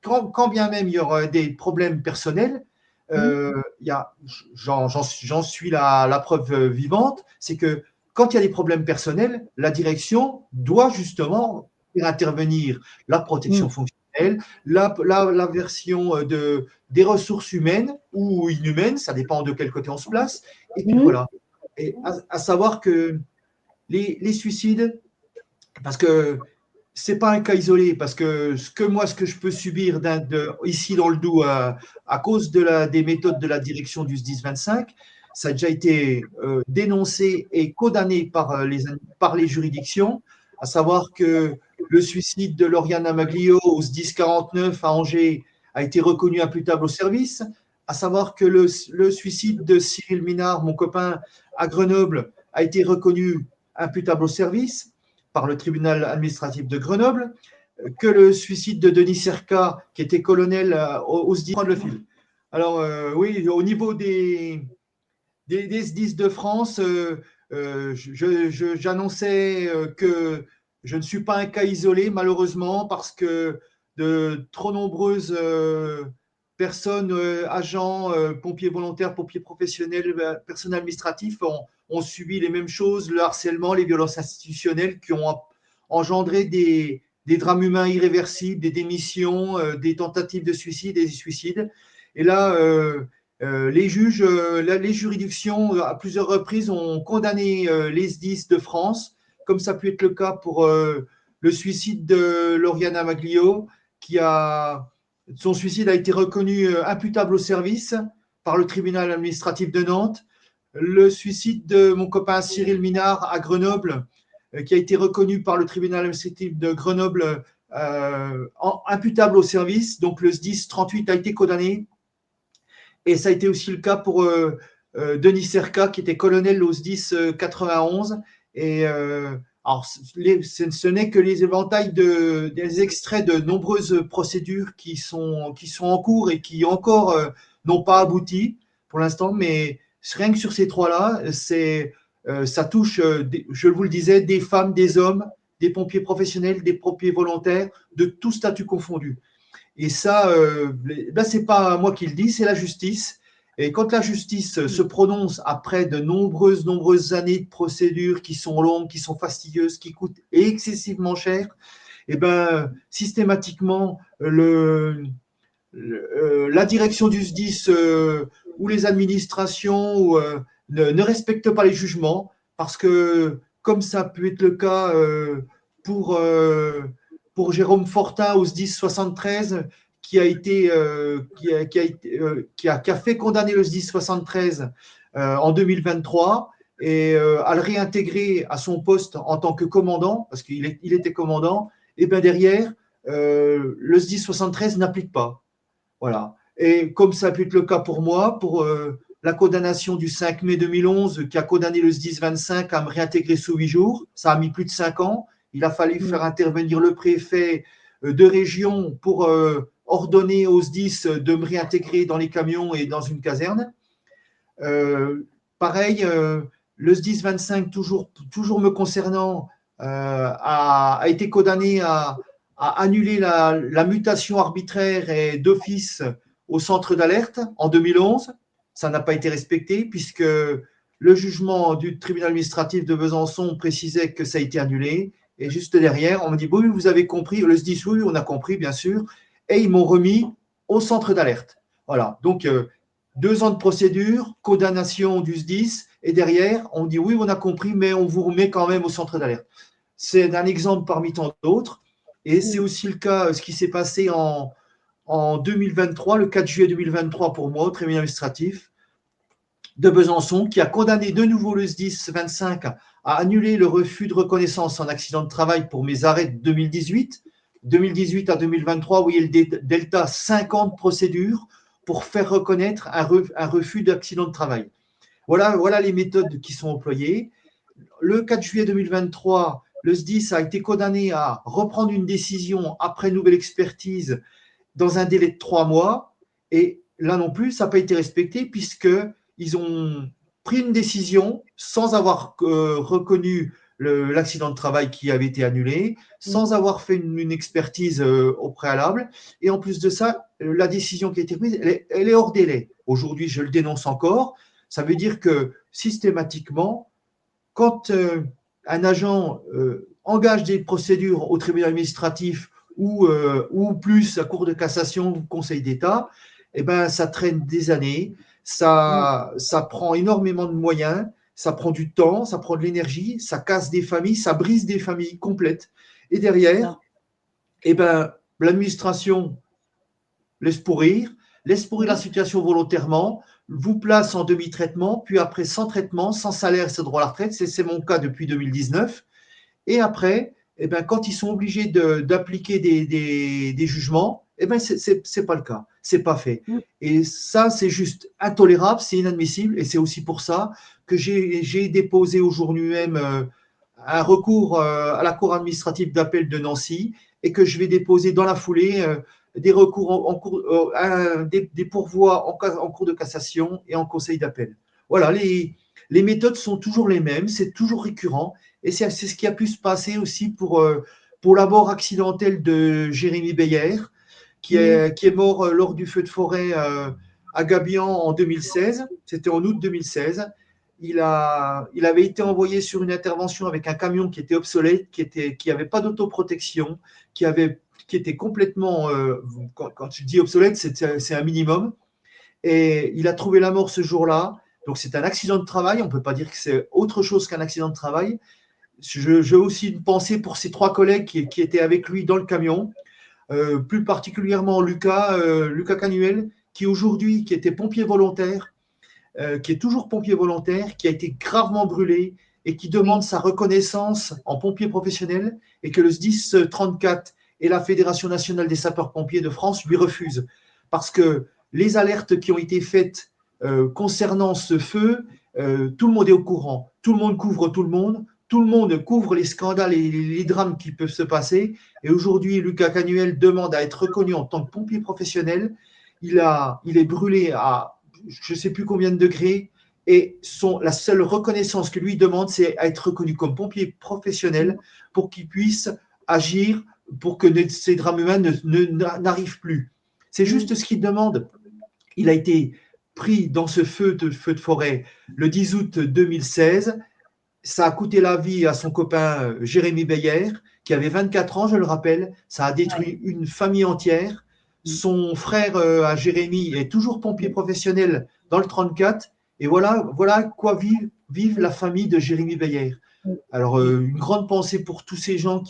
S2: quand bien même il y aura des problèmes personnels,
S1: Mmh.
S2: il y a, j'en suis la preuve vivante, c'est que quand il y a des problèmes personnels, la direction doit justement faire intervenir la protection
S1: Mmh.
S2: fonctionnelle, la version des ressources humaines ou inhumaines, ça dépend de quel côté on se place. Et puis
S1: Mmh.
S2: voilà. Et à savoir que les suicides, parce que c'est pas un cas isolé, parce que ce que je peux subir ici dans le Doubs à cause des méthodes de la direction du SDIS 25, ça a déjà été dénoncé et condamné par les juridictions, à savoir que le suicide de Lauriana Maglio au SDIS 49 à Angers a été reconnu imputable au service, à savoir que le suicide de Cyril Minard, mon copain, à Grenoble, a été reconnu imputable au service par le tribunal administratif de Grenoble, que le suicide de Denis Cerca, qui était colonel au SDIS. Le fil. Alors oui, au niveau des SDIS de France, j'annonçais que je ne suis pas un cas isolé, malheureusement, parce que de trop nombreuses personnes, agents, pompiers volontaires, pompiers professionnels, personnel administratif ont subi les mêmes choses, le harcèlement, les violences institutionnelles qui ont engendré des drames humains irréversibles, des démissions, des tentatives de suicide et des suicides. Et là, les juges, les juridictions, à plusieurs reprises, ont condamné les SDIS de France, comme ça a pu être le cas pour le suicide de Lauriana Maglio, son suicide a été reconnu imputable au service par le tribunal administratif de Nantes. Le suicide de mon copain Cyril Minard à Grenoble, qui a été reconnu par le tribunal administratif de Grenoble imputable au service. Donc le SDIS 38 a été condamné. Et ça a été aussi le cas pour Denis Cerca, qui était colonel au SDIS 91. Et alors, ce n'est que les éventails des extraits de nombreuses procédures qui sont en cours et qui encore n'ont pas abouti pour l'instant. Mais rien que sur ces trois-là, ça touche, je vous le disais, des femmes, des hommes, des pompiers professionnels, des pompiers volontaires, de tout statut confondu. Et ça, là, c'est pas moi qui le dis, c'est la justice. Et quand la justice se prononce après de nombreuses années de procédures qui sont longues, qui sont fastidieuses, qui coûtent excessivement cher, et ben systématiquement la direction du SDIS ou les administrations ne respectent pas les jugements parce que, comme ça peut être le cas pour, euh, pour Jérôme Fortin au SDIS 73, qui a fait condamner le SDIS 73 en 2023 et à le réintégrer à son poste en tant que commandant, parce qu'il était commandant, et bien derrière, le SDIS 73 n'applique pas. Voilà. Et comme ça a pu être le cas pour moi, pour la condamnation du 5 mai 2011, qui a condamné le SDIS 25 à me réintégrer sous 8 jours, ça a mis plus de 5 ans. Il a fallu faire intervenir le préfet de région pour ordonner au SDIS de me réintégrer dans les camions et dans une caserne. Pareil, le SDIS 25, toujours me concernant, a été condamné a annulé la mutation arbitraire et d'office au centre d'alerte en 2011. Ça n'a pas été respecté puisque le jugement du tribunal administratif de Besançon précisait que ça a été annulé. Et juste derrière, on me dit, oui, vous avez compris. Le SDIS, oui, on a compris, bien sûr. Et ils m'ont remis au centre d'alerte. Voilà. Donc, 2 ans de procédure, condamnation du SDIS. Et derrière, on dit, oui, on a compris, mais on vous remet quand même au centre d'alerte. C'est un exemple parmi tant d'autres. Et c'est aussi le cas, ce qui s'est passé en 2023, le 4 juillet 2023 pour moi, au tribunal administratif de Besançon, qui a condamné de nouveau le SDIS 25 à annuler le refus de reconnaissance en accident de travail pour mes arrêts de 2018. 2018 à 2023, oui, le Delta, 50 procédures pour faire reconnaître un refus d'accident de travail. Voilà les méthodes qui sont employées. Le 4 juillet 2023, le SDIS a été condamné à reprendre une décision après nouvelle expertise dans un délai de 3 mois. Et là non plus, ça n'a pas été respecté puisqu'ils ont pris une décision sans avoir reconnu l'accident de travail qui avait été annulé, sans avoir fait une expertise au préalable. Et en plus de ça, la décision qui a été prise, elle est hors délai. Aujourd'hui, je le dénonce encore. Ça veut dire que systématiquement, quand un agent engage des procédures au tribunal administratif ou plus à Cour de cassation ou Conseil d'État, eh ben, ça traîne des années, ça prend énormément de moyens, ça prend du temps, ça prend de l'énergie, ça casse des familles, ça brise des familles complètes. Et derrière, eh ben, l'administration laisse pourrir la situation volontairement, vous place en demi-traitement, puis après sans traitement, sans salaire, sans droit à la retraite. C'est mon cas depuis 2019. Et après, eh ben, quand ils sont obligés d'appliquer des jugements, eh ben, c'est pas le cas, c'est pas fait. Et ça, c'est juste intolérable, c'est inadmissible, et c'est aussi pour ça que j'ai déposé aujourd'hui même un recours à la Cour administrative d'appel de Nancy et que je vais déposer dans la foulée des recours des pourvois en cours de cassation et en conseil d'appel. Voilà, les méthodes sont toujours les mêmes, c'est toujours récurrent. Et c'est ce qui a pu se passer aussi pour la mort accidentelle de Jérémy Beyer, qui est mort lors du feu de forêt à Gabian en 2016. C'était en août 2016. Il avait été envoyé sur une intervention avec un camion qui était obsolète, qui n'avait pas d'autoprotection, qui était complètement, quand je dis obsolète, c'est un minimum. Et il a trouvé la mort ce jour-là. Donc c'est un accident de travail. On ne peut pas dire que c'est autre chose qu'un accident de travail. J'ai aussi une pensée pour ses 3 collègues qui étaient avec lui dans le camion, plus particulièrement Lucas Canuel, qui aujourd'hui qui était pompier volontaire, qui est toujours pompier volontaire, qui a été gravement brûlé et qui demande sa reconnaissance en pompier professionnel et que le SDIS 34 et la Fédération nationale des sapeurs-pompiers de France lui refusent. Parce que les alertes qui ont été faites concernant ce feu, tout le monde est au courant, tout le monde couvre tout le monde couvre les scandales et les drames qui peuvent se passer. Et aujourd'hui, Lucas Canuel demande à être reconnu en tant que pompier professionnel. Il est brûlé à je ne sais plus combien de degrés. Et la seule reconnaissance que lui demande, c'est à être reconnu comme pompier professionnel pour qu'il puisse agir pour que ces drames humains n'arrivent plus. C'est juste ce qu'il demande. Il a été pris dans ce feu de forêt le 10 août 2016. Ça a coûté la vie à son copain Jérémy Beyer, qui avait 24 ans, je le rappelle. Ça a détruit une famille entière. Son frère à Jérémy est toujours pompier professionnel dans le 34. Et voilà quoi vive la famille de Jérémy Beyer. Alors, une grande pensée pour tous ces gens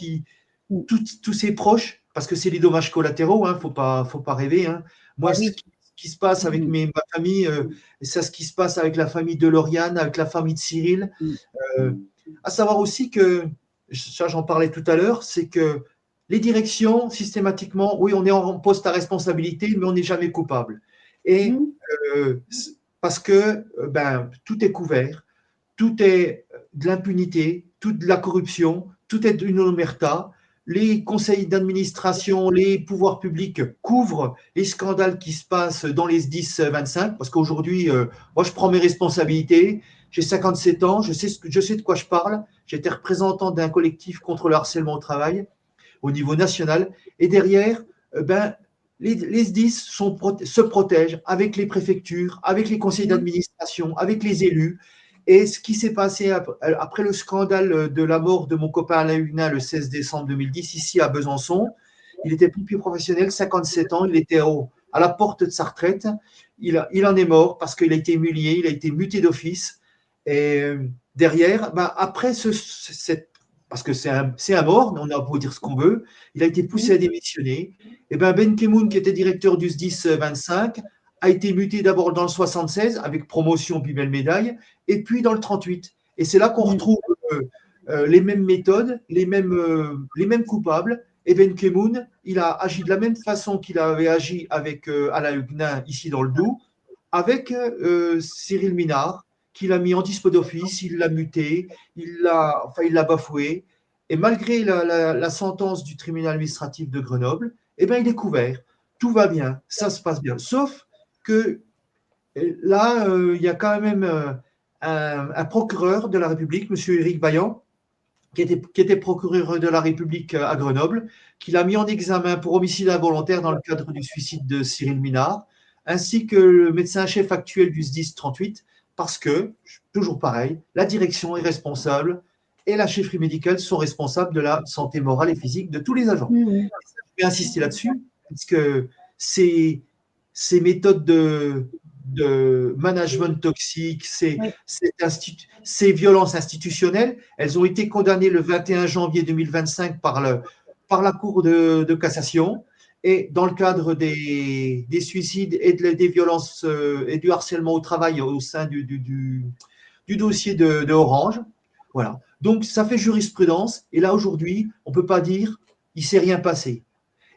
S2: tous ces proches, parce que c'est les dommages collatéraux, faut pas rêver. Moi, ce qui se passe avec ma famille, c'est ce qui se passe avec la famille de Lauriane, avec la famille de Cyril. À savoir aussi que, ça j'en parlais tout à l'heure, c'est que les directions, systématiquement, oui, on est en poste à responsabilité, mais on n'est jamais coupable. Et parce que tout est couvert, tout est de l'impunité, tout de la corruption, tout est une omerta. Les conseils d'administration, les pouvoirs publics couvrent les scandales qui se passent dans les 10-25, parce qu'aujourd'hui, moi, je prends mes responsabilités. J'ai 57 ans, je sais de quoi je parle. J'étais représentant d'un collectif contre le harcèlement au travail. au niveau national. Et derrière, les SDIS se protègent avec les préfectures, avec les conseils d'administration, avec les élus. Et ce qui s'est passé après le scandale de la mort de mon copain Alain Huguenin le 16 décembre 2010, ici à Besançon, il était pompier professionnel, 57 ans, il était à la porte de sa retraite. Il en est mort parce qu'il a été humilié, il a été muté d'office. Et derrière, après parce que c'est un mort, on a beau dire ce qu'on veut, il a été poussé à démissionner. Et Ben Kemoun, qui était directeur du SDIS 25, a été muté d'abord dans le 76 avec promotion puis belle médaille, et puis dans le 38. Et c'est là qu'on retrouve les mêmes méthodes, les mêmes coupables. Et Ben Kemoun, il a agi de la même façon qu'il avait agi avec Alain Huguenin ici dans le Doubs, avec Cyril Minard, qui l'a mis en dispo d'office, il l'a muté, il l'a bafoué. Et malgré la sentence du tribunal administratif de Grenoble, eh ben, il est couvert. Tout va bien, ça se passe bien. Sauf que là, il y a quand même un procureur de la République, M. Éric Vaillant, qui était procureur de la République à Grenoble, qui l'a mis en examen pour homicide involontaire dans le cadre du suicide de Cyril Minard, ainsi que le médecin-chef actuel du SDIS 38, parce que, toujours pareil, la direction est responsable et la chefferie médicale sont responsables de la santé morale et physique de tous les agents. Je vais insister là-dessus, parce que ces méthodes de management toxique, ces violences institutionnelles, elles ont été condamnées le 21 janvier 2025 par la Cour de cassation. Et dans le cadre des suicides et des violences et du harcèlement au travail au sein du dossier de Orange. Voilà. Donc, ça fait jurisprudence. Et là, aujourd'hui, on ne peut pas dire il ne s'est rien passé.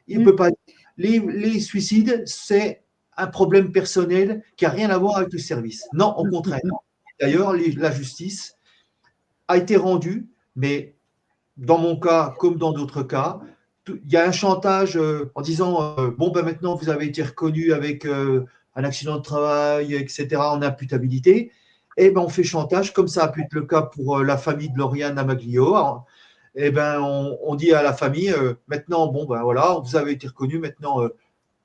S2: Il peut pas. Les suicides, c'est un problème personnel qui n'a rien à voir avec le service. Non, au contraire. D'ailleurs, la justice a été rendue, mais dans mon cas, comme dans d'autres cas, il y a un chantage en disant bon, maintenant, vous avez été reconnu avec un accident de travail, etc., en imputabilité. Et on fait chantage, comme ça a pu être le cas pour la famille de Lauriane Amaglio. Et on dit à la famille maintenant, bon, voilà, vous avez été reconnu, maintenant,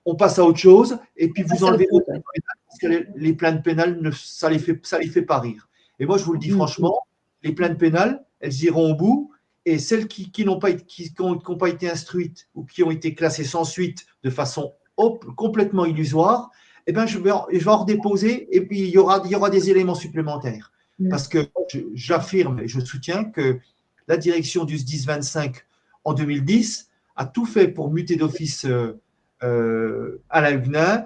S2: on passe à autre chose, et puis vous enlevez vos plaintes pénales, parce que les plaintes pénales, ça les fait pas rire. Et moi, je vous le dis franchement, les plaintes pénales, elles iront au bout, et celles qui n'ont pas été instruites ou qui ont été classées sans suite de façon complètement illusoire, je vais en redéposer, et puis il y aura des éléments supplémentaires. Parce que j'affirme et je soutiens que la direction du SDIS 25 en 2010 a tout fait pour muter d'office Alain Huguenin.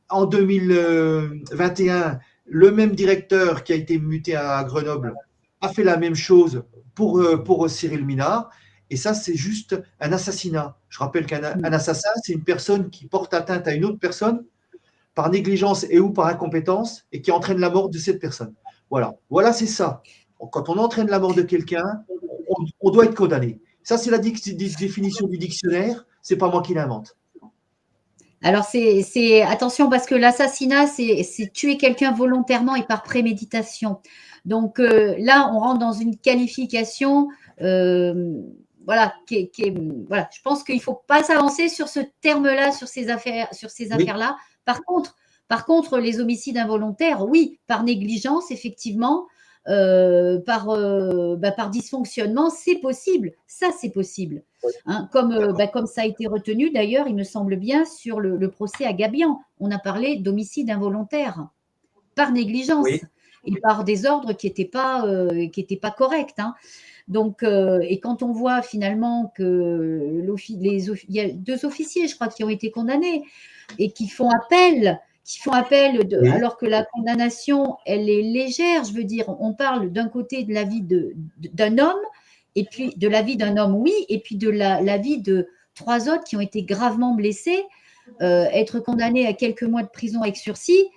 S2: En 2021, le même directeur qui a été muté à Grenoble a fait la même chose pour Cyril Minard. Et ça, c'est juste un assassinat. Je rappelle qu'un assassin, c'est une personne qui porte atteinte à une autre personne par négligence et ou par incompétence et qui entraîne la mort de cette personne. Voilà, c'est ça. Quand on entraîne la mort de quelqu'un, on doit être condamné. Ça, c'est la définition du dictionnaire. C'est pas moi qui l'invente.
S1: Alors, attention, parce que l'assassinat, c'est tuer quelqu'un volontairement et par préméditation. Donc là, on rentre dans une qualification, voilà, voilà. Je pense qu'il ne faut pas s'avancer sur ce terme-là, sur ces affaires-là. Par contre, les homicides involontaires, oui, par négligence, effectivement, par dysfonctionnement, c'est possible. Ça, c'est possible. Hein, comme ça a été retenu, d'ailleurs, il me semble bien, sur le procès à Gabian. On a parlé d'homicide involontaire par négligence et par des ordres qui n'étaient pas corrects. Hein. Donc, et quand on voit finalement que il y a 2 officiers, je crois, qui ont été condamnés et qui font appel alors que la condamnation, elle est légère. Je veux dire, on parle d'un côté de la vie d'un homme, et puis de la vie d'un homme, oui, et puis de la vie de 3 autres qui ont été gravement blessés. Être condamné à quelques mois de prison avec sursis,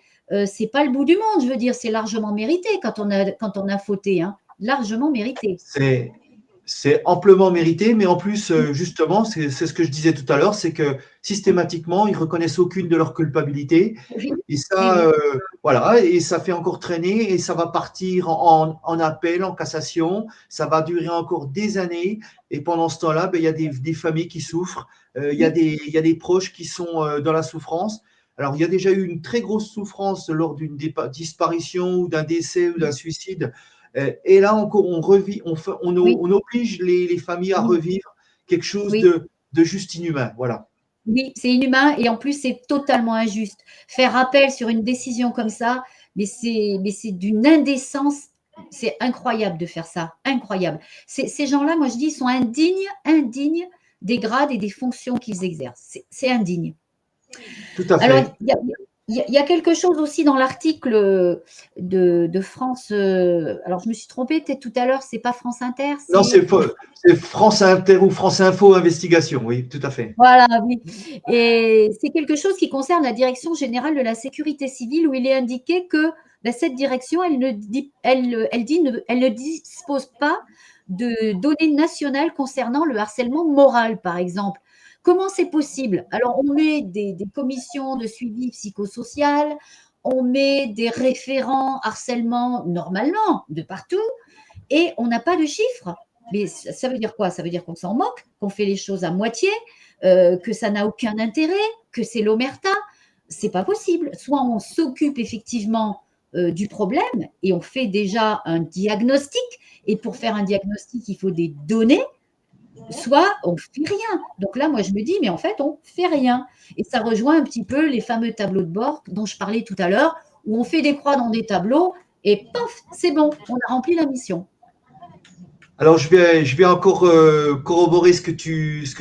S1: c'est pas le bout du monde. Je veux dire, c'est largement mérité quand on a fauté, hein, largement mérité.
S2: C'est amplement mérité, mais en plus, justement, c'est ce que je disais tout à l'heure, c'est que systématiquement, ils reconnaissent aucune de leur culpabilité.
S1: Oui,
S2: Et
S1: oui,
S2: ça,
S1: oui,
S2: voilà, et ça fait encore traîner, et ça va partir en appel, en cassation. Ça va durer encore des années. Et pendant ce temps-là, ben, il y a des familles qui souffrent.
S1: oui,
S2: Il y a des proches qui sont dans la souffrance. Alors, il y a déjà eu une très grosse souffrance lors d'une disparition ou d'un décès ou d'un suicide. Et là encore, on revit,
S1: oui,
S2: on oblige les familles à
S1: oui,
S2: revivre quelque chose
S1: oui.
S2: de juste inhumain. Voilà.
S1: Oui, c'est inhumain et en plus, c'est totalement injuste. Faire appel sur une décision comme ça, mais c'est d'une indécence. C'est incroyable de faire ça, incroyable. Ces gens-là, moi je dis, sont indignes, indignes des grades et des fonctions qu'ils exercent. C'est indigne.
S2: Tout à
S1: Alors,
S2: fait.
S1: il y a quelque chose aussi dans l'article de France. Alors, je me suis trompée, peut-être tout à l'heure, c'est pas France Inter,
S2: Non,
S1: c'est
S2: c'est France Inter ou France Info Investigation, oui, tout à fait.
S1: voilà, oui. Et c'est quelque chose qui concerne la Direction générale de la sécurité civile où il est indiqué que ben, cette direction, elle ne dispose pas de données nationales concernant le harcèlement moral, par exemple. Comment c'est possible? Alors, on met des commissions de suivi psychosocial, on met des référents harcèlement normalement de partout, et on n'a pas de chiffres. Mais ça veut dire quoi? Ça veut dire qu'on s'en moque, qu'on fait les choses à moitié, que ça n'a aucun intérêt, que c'est l'omerta. C'est pas possible. Soit on s'occupe effectivement du problème et on fait déjà un diagnostic. Et pour faire un diagnostic, il faut des données. Soit on fait rien. Donc là, moi, je me dis, mais en fait, on fait rien. Et ça rejoint un petit peu les fameux tableaux de bord dont je parlais tout à l'heure, où on fait des croix dans des tableaux et pof, c'est bon, on a rempli la mission.
S2: Alors, je vais encore corroborer ce que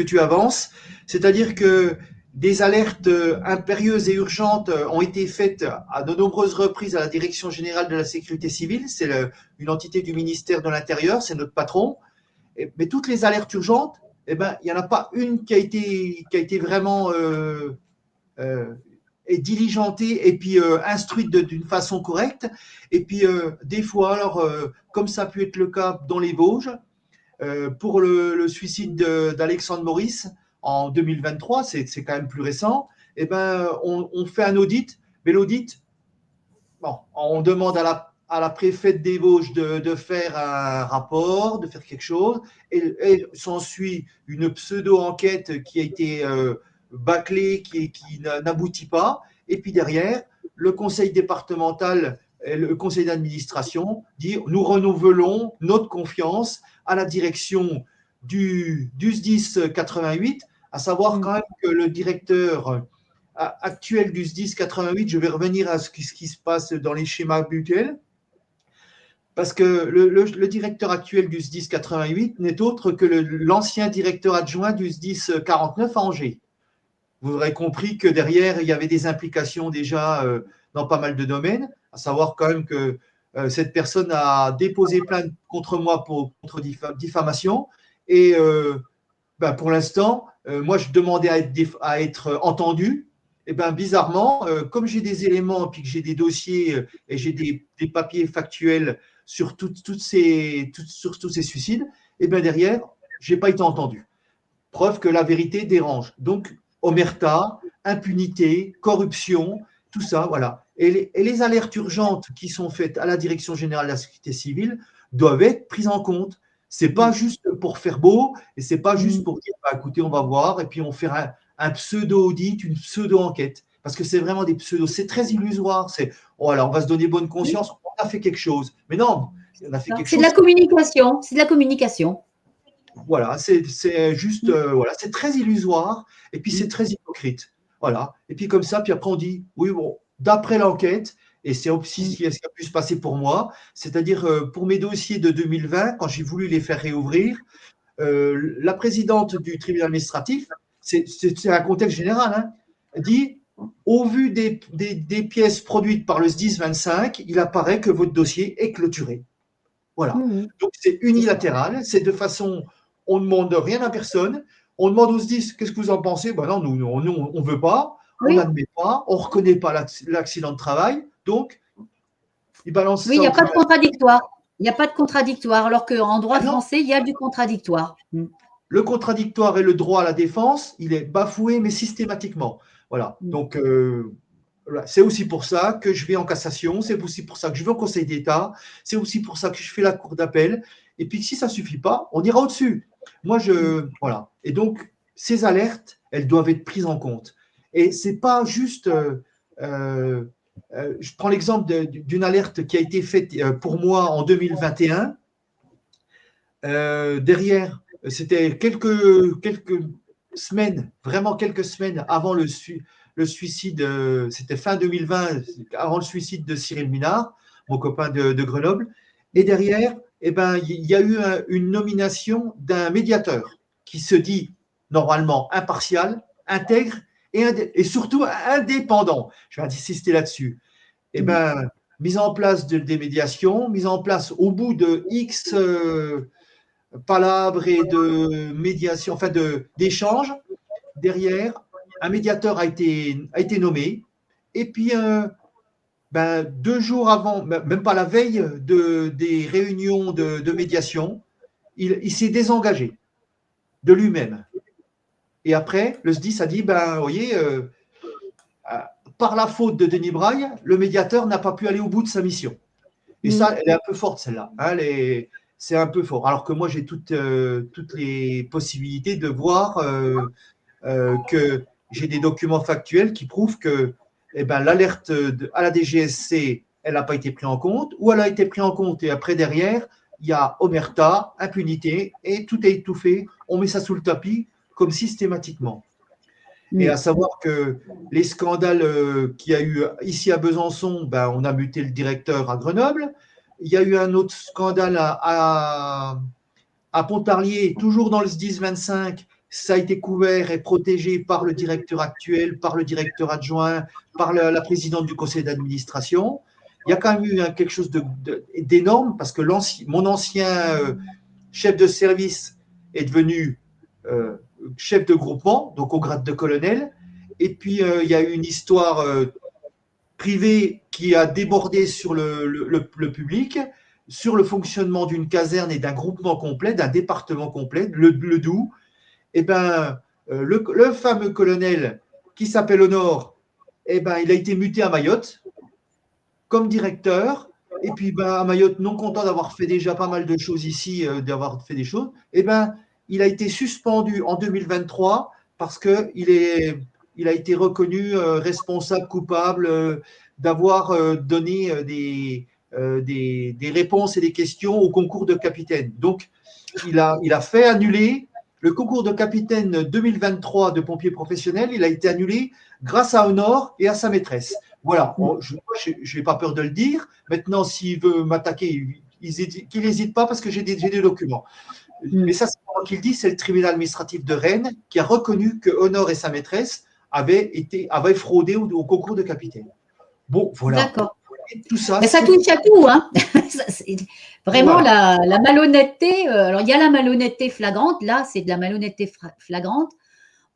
S2: tu avances, c'est-à-dire que des alertes impérieuses et urgentes ont été faites à de nombreuses reprises à la Direction générale de la sécurité civile, c'est une entité du ministère de l'Intérieur, c'est notre patron. Mais toutes les alertes urgentes, eh ben, il n'y en a pas une qui a été vraiment euh, diligentée et puis instruite d'une façon correcte. Et puis, des fois, alors, comme ça a pu être le cas dans les Vosges, pour le suicide d'Alexandre Maurice en 2023, c'est quand même plus récent, eh ben, on fait un audit, mais l'audit, bon, on demande à la préfète des Vosges de faire un rapport, de faire quelque chose, et s'ensuit une pseudo-enquête qui a été bâclée, qui n'aboutit pas, et puis derrière, le conseil départemental et le conseil d'administration dit nous renouvelons notre confiance à la direction du SDIS 88, à savoir
S1: Mm.
S2: quand même que le directeur actuel du SDIS 88, je vais revenir à ce qui se passe dans les schémas habituels, parce que le directeur actuel du SDIS 88 n'est autre que l'ancien directeur adjoint du SDIS 49 à Angers. Vous aurez compris que derrière, il y avait des implications déjà dans pas mal de domaines, à savoir quand même que cette personne a déposé plainte contre moi contre diffamation, et ben, pour l'instant, moi, je demandais à être entendu. Et ben, bizarrement, comme j'ai des éléments, puis que j'ai des dossiers et j'ai des papiers factuels sur, sur tous ces suicides, et ben derrière, je n'ai pas été entendu. Preuve que la vérité dérange. Donc, omerta, impunité, corruption, tout ça, voilà. Et les alertes urgentes qui sont faites à la Direction générale de la sécurité civile doivent être prises en compte. C'est pas
S1: Mm.
S2: juste pour faire beau, et c'est pas juste
S1: Mm.
S2: pour dire, bah, écoutez, on va voir, et puis on fait un pseudo-audit, une pseudo-enquête. Parce que c'est vraiment des pseudos, c'est très illusoire. C'est, oh, voilà, on va se donner bonne
S1: Oui,
S2: conscience, on a fait quelque chose. Mais non, on a fait quelque
S1: c'est de
S2: chose.
S1: la communication, c'est de la communication.
S2: Voilà, c'est juste,
S1: Mm.
S2: voilà, c'est très illusoire et puis c'est
S1: Mm.
S2: très hypocrite. Voilà. Et puis comme ça, puis après on dit, oui, bon, d'après l'enquête, et c'est aussi
S1: Mm.
S2: ce qui a pu se passer pour moi, c'est-à-dire pour mes dossiers de 2020, quand j'ai voulu les faire réouvrir, la présidente du tribunal administratif, c'est un contexte général, hein, dit, au vu des pièces produites par le SDIS 25, il apparaît que votre dossier est clôturé. Voilà.
S1: Mm.
S2: Donc c'est
S1: C'est ça.
S2: unilatéral, c'est de façon, on ne demande rien à personne, on demande aux SDIS qu'est-ce que vous en pensez. Ben non, nous on ne veut pas, on
S1: Oui,
S2: n'admet pas, on ne reconnaît pas l'accident de travail, donc ils balancent
S1: oui, il
S2: ça
S1: n'y
S2: au
S1: a pas de
S2: tribunal.
S1: contradictoire. Il n'y a pas de contradictoire, alors qu'en droit français, il y a du contradictoire.
S2: Le contradictoire et le droit à la défense, il est bafoué, mais systématiquement. Voilà. Donc, c'est aussi pour ça que je vais en cassation, c'est aussi pour ça que je vais au Conseil d'État, c'est aussi pour ça que je fais la cour d'appel. Et puis, si ça ne suffit pas, on ira au-dessus. Moi, voilà. Et donc, ces alertes, elles doivent être prises en compte. Et ce n'est pas juste. Je prends l'exemple d'une alerte qui a été faite pour moi en 2021. Derrière, c'était quelques semaines, vraiment quelques semaines avant le suicide, c'était fin 2020, avant le suicide de Cyril Minard, mon copain de Grenoble. Et derrière, eh ben, il y a eu une nomination d'un médiateur qui se dit normalement impartial, intègre et surtout indépendant. Je vais insister là-dessus. Eh ben, mise en place des médiations, mise en place au bout de X palabres et de médiation, enfin d'échanges. Derrière, un médiateur a été nommé. Et puis, 2 jours avant, même pas la veille des réunions de médiation, il s'est désengagé de lui-même. Et après, le SDIS a dit, vous voyez, par la faute de Denis Braille, le médiateur n'a pas pu aller au bout de sa mission. Et ça, elle est un peu forte, celle-là. Hein, c'est un peu fort. Alors que moi, j'ai toutes les possibilités de voir que j'ai des documents factuels qui prouvent que l'alerte à la DGSC, elle n'a pas été prise en compte, ou elle a été prise en compte et après, derrière, il y a omerta, impunité, et tout est étouffé. On met ça sous le tapis comme systématiquement. Et à savoir que les scandales qu'il y a eu ici à Besançon, on a muté le directeur à Grenoble. Il y a eu un autre scandale à Pontarlier, toujours dans le SDIS 25. Ça a été couvert et protégé par le directeur actuel, par le directeur adjoint, par la présidente du conseil d'administration. Il y a quand même eu quelque chose d'énorme parce que mon ancien chef de service est devenu chef de groupement, donc au grade de colonel. Et puis, il y a eu une histoire privée qui a débordé sur le public, sur le fonctionnement d'une caserne et d'un groupement complet, d'un département complet, le Doubs. Et le fameux colonel qui s'appelle Honor, il a été muté à Mayotte comme directeur. Et puis, à Mayotte, non content d'avoir fait déjà pas mal de choses ici, d'avoir fait des choses, il a été suspendu en 2023 parce qu'il a été reconnu responsable, coupable d'avoir donné des réponses et des questions au concours de capitaine. Donc, il a fait annuler le concours de capitaine 2023 de pompiers professionnels. Il a été annulé grâce à Honor et à sa maîtresse. Voilà, je n'ai pas peur de le dire. Maintenant, s'il veut m'attaquer, qu'il n'hésite pas parce que j'ai des documents. Mais ça, c'est pas moi qui le dis, c'est le tribunal administratif de Rennes qui a reconnu que Honor et sa maîtresse avaient fraudé au concours de capitaine. Bon, voilà.
S1: D'accord.
S2: Tout ça,
S1: mais ça touche à tout, hein. Vraiment, voilà. la malhonnêteté. Alors, il y a la malhonnêteté flagrante. Là, c'est de la malhonnêteté flagrante.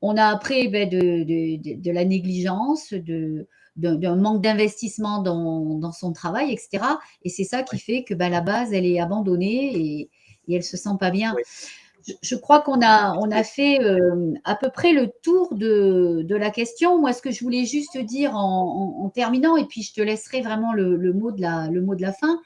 S1: On a après de la négligence, d'un manque d'investissement dans son travail, etc. Et c'est ça qui fait que la base, elle est abandonnée et elle ne se sent pas bien. Oui. Je crois qu'on a fait à peu près le tour de la question. Moi, ce que je voulais juste dire en terminant, et puis je te laisserai vraiment le mot de la fin,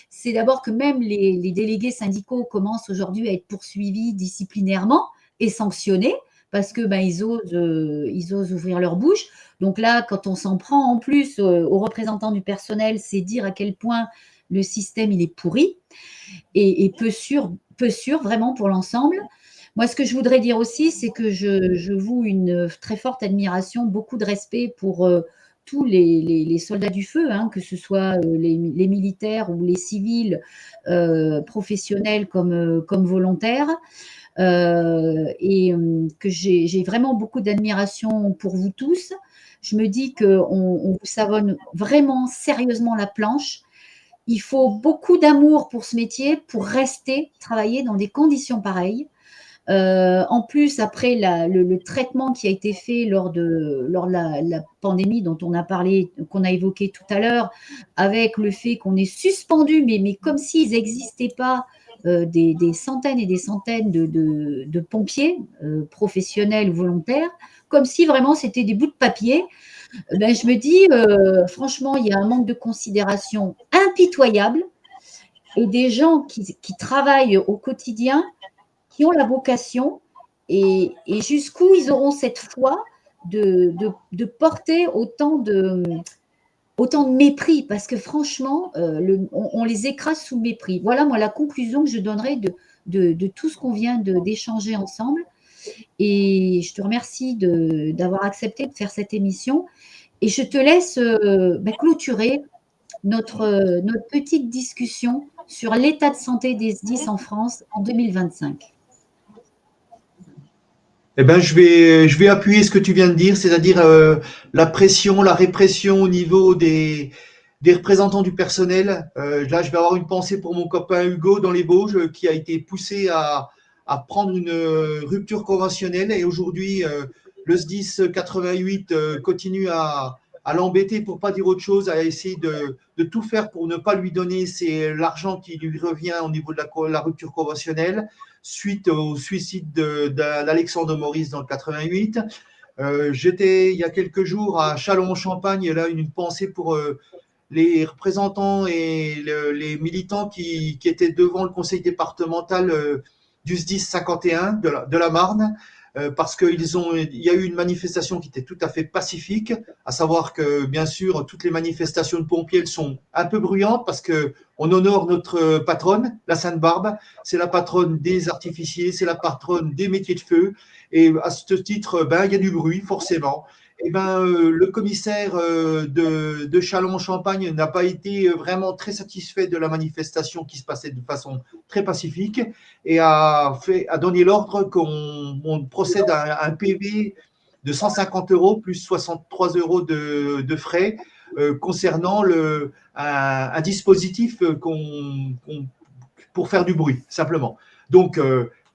S1: c'est d'abord que même les délégués syndicaux commencent aujourd'hui à être poursuivis disciplinairement et sanctionnés parce que ils osent ouvrir leur bouche. Donc là, quand on s'en prend en plus aux représentants du personnel, c'est dire à quel point le système il est pourri et peu sûr vraiment pour l'ensemble. Moi, ce que je voudrais dire aussi, c'est que je voue une très forte admiration, beaucoup de respect pour tous les soldats du feu, hein, que ce soit les militaires ou les civils professionnels comme volontaires. Et que j'ai vraiment beaucoup d'admiration pour vous tous. Je me dis qu'on vous savonne vraiment sérieusement la planche. Il faut beaucoup d'amour pour ce métier, pour rester travailler dans des conditions pareilles. En plus, après le traitement qui a été fait lors de la pandémie dont on a parlé, qu'on a évoqué tout à l'heure, avec le fait qu'on ait suspendu, mais comme s'ils n'existaient pas, des centaines et des centaines de pompiers, professionnels ou volontaires, comme si vraiment c'était des bouts de papier. Ben, je me dis, franchement, il y a un manque de considération impitoyable et des gens qui travaillent au quotidien, qui ont la vocation et jusqu'où ils auront cette foi de porter autant de mépris, parce que franchement, on les écrase sous le mépris. Voilà, moi, la conclusion que je donnerais de tout ce qu'on vient d'échanger ensemble. Et je te remercie d'avoir accepté de faire cette émission. Et je te laisse clôturer notre petite discussion sur l'état de santé des SDIS en France en 2025.
S2: Eh ben, je vais appuyer ce que tu viens de dire, c'est-à-dire la pression, la répression au niveau des représentants du personnel. Là, je vais avoir une pensée pour mon copain Hugo dans les Vosges qui a été poussé à prendre une rupture conventionnelle et aujourd'hui, le SDIS 88 continue à l'embêter pour pas dire autre chose, à essayer de tout faire pour ne pas lui donner l'argent qui lui revient au niveau de la rupture conventionnelle suite au suicide d'Alexandre Maurice dans le 88. J'étais il y a quelques jours à Châlons-en-Champagne, et là une pensée pour les représentants et les militants qui étaient devant le conseil départemental du SDIS 51 de la Marne, parce qu'il y a eu une manifestation qui était tout à fait pacifique, à savoir que bien sûr toutes les manifestations de pompiers sont un peu bruyantes parce que on honore notre patronne, la Sainte Barbe, c'est la patronne des artificiers, c'est la patronne des métiers de feu, et à ce titre, ben il y a du bruit forcément. Eh ben, le commissaire de Châlons-en-Champagne n'a pas été vraiment très satisfait de la manifestation qui se passait de façon très pacifique et a donné l'ordre qu'on procède à un PV de 150 euros plus 63 euros de frais concernant un dispositif pour faire du bruit, simplement. Donc,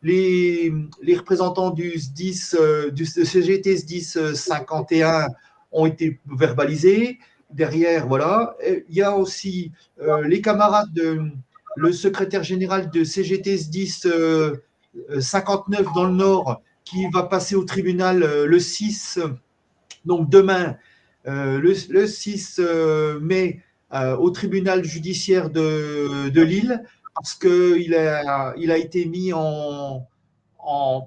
S2: les représentants du SDIS, du CGT SDIS 51 ont été verbalisés. Derrière, voilà. Et il y a aussi les camarades le secrétaire général de CGT SDIS 59 dans le Nord qui va passer au tribunal le 6, donc demain, le 6 mai, au tribunal judiciaire de Lille, parce qu'il il a été mis en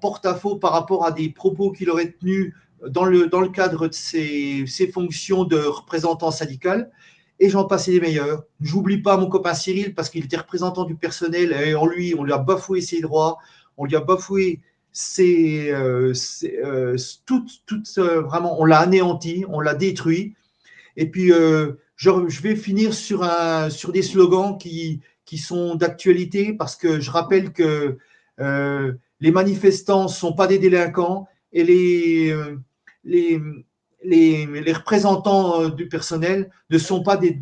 S2: porte-à-faux par rapport à des propos qu'il aurait tenus dans le cadre de ses fonctions de représentant syndical. Et j'en passais les meilleurs. J'oublie pas mon copain Cyril parce qu'il était représentant du personnel et on lui a bafoué ses droits, on lui a bafoué vraiment, on l'a anéanti, on l'a détruit. Et puis, je vais finir sur des slogans qui sont d'actualité parce que je rappelle que les manifestants ne sont pas des délinquants et les, les représentants du personnel ne sont pas des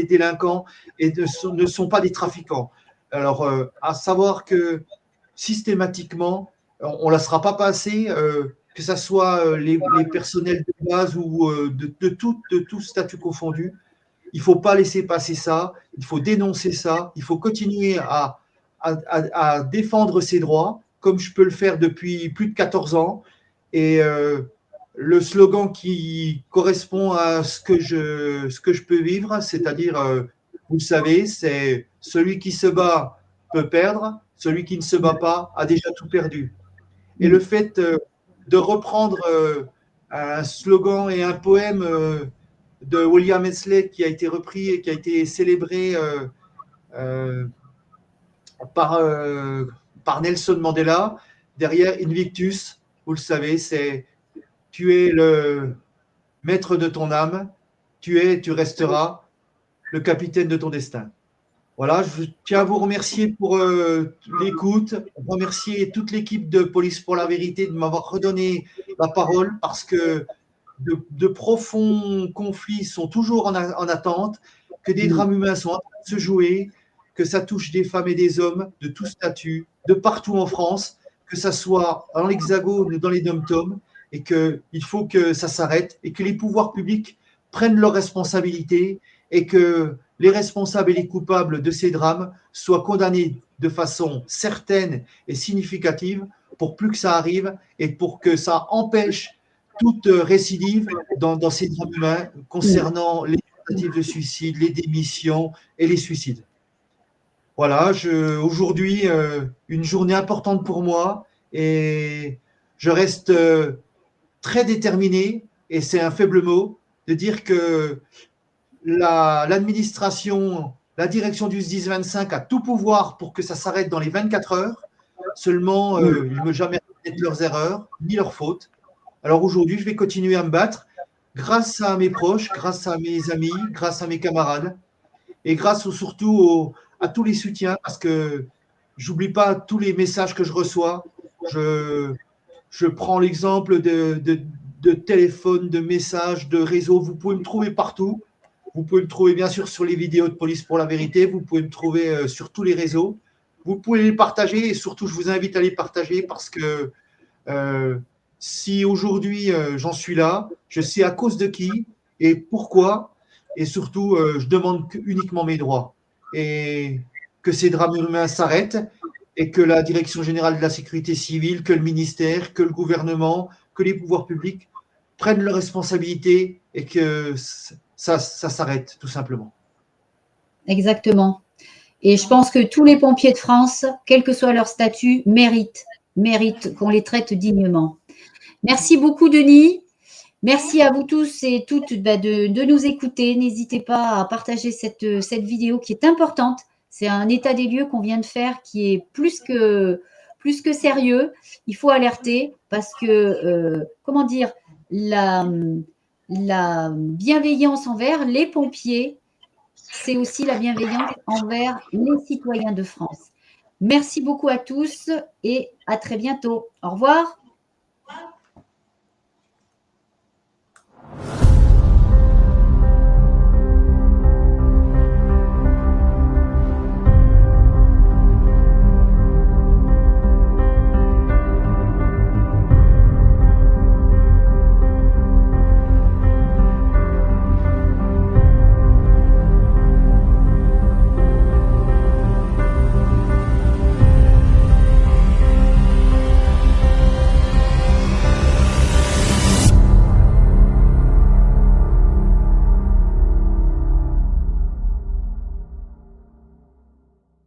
S2: délinquants et ne sont pas des trafiquants. Alors, à savoir que systématiquement, on ne laissera pas passer, que ce soit les personnels de base ou de tout statut confondu. Il ne faut pas laisser passer ça, il faut dénoncer ça, il faut continuer à défendre ses droits, comme je peux le faire depuis plus de 14 ans. Et le slogan qui correspond à ce que je peux vivre, c'est-à-dire, vous le savez, c'est celui qui se bat peut perdre, celui qui ne se bat pas a déjà tout perdu. Et le fait de reprendre un slogan et un poème de William Hensley qui a été repris et qui a été célébré euh, par, euh, par Nelson Mandela, derrière Invictus, vous le savez, c'est tu es le maître de ton âme, tu resteras le capitaine de ton destin. Voilà, je tiens à vous remercier pour l'écoute, remercier toute l'équipe de Police pour la vérité de m'avoir redonné la parole parce que de profonds conflits sont toujours en attente, que des drames humains sont en train de se jouer que ça touche des femmes et des hommes de tout statut, de partout en France, que ça soit dans l'Hexagone ou dans les dom-toms, et qu'il faut que ça s'arrête et que les pouvoirs publics prennent leurs responsabilités et que les responsables et les coupables de ces drames soient condamnés de façon certaine et significative pour plus que ça arrive et pour que ça empêche toute récidive dans ces drames humains concernant les tentatives de suicide, les démissions et les suicides. Voilà, aujourd'hui, une journée importante pour moi et je reste très déterminé, et c'est un faible mot, de dire que l'administration, la direction du SDIS 25 a tout pouvoir pour que ça s'arrête dans les 24 heures. Seulement, ils ne me jamais reconnaître leurs erreurs, ni leurs fautes. Alors aujourd'hui, je vais continuer à me battre grâce à mes proches, grâce à mes amis, grâce à mes camarades et grâce surtout à tous les soutiens, parce que j'oublie pas tous les messages que je reçois. Je prends l'exemple de téléphones, de messages, de réseaux. Vous pouvez me trouver partout. Vous pouvez me trouver bien sûr sur les vidéos de Police pour la vérité. Vous pouvez me trouver sur tous les réseaux. Vous pouvez les partager et surtout, je vous invite à les partager parce que si aujourd'hui j'en suis là, je sais à cause de qui et pourquoi. Et surtout, je demande uniquement mes droits et que ces drames humains s'arrêtent et que la Direction générale de la sécurité civile, que le ministère, que le gouvernement, que les pouvoirs publics prennent leurs responsabilités et que ça s'arrête tout simplement.
S1: Exactement. Et je pense que tous les pompiers de France, quel que soit leur statut, méritent qu'on les traite dignement. Merci beaucoup, Denis. Merci à vous tous et toutes de nous écouter. N'hésitez pas à partager cette vidéo qui est importante. C'est un état des lieux qu'on vient de faire qui est plus que sérieux. Il faut alerter parce que, comment dire, la bienveillance envers les pompiers, c'est aussi la bienveillance envers les citoyens de France. Merci beaucoup à tous et à très bientôt. Au revoir.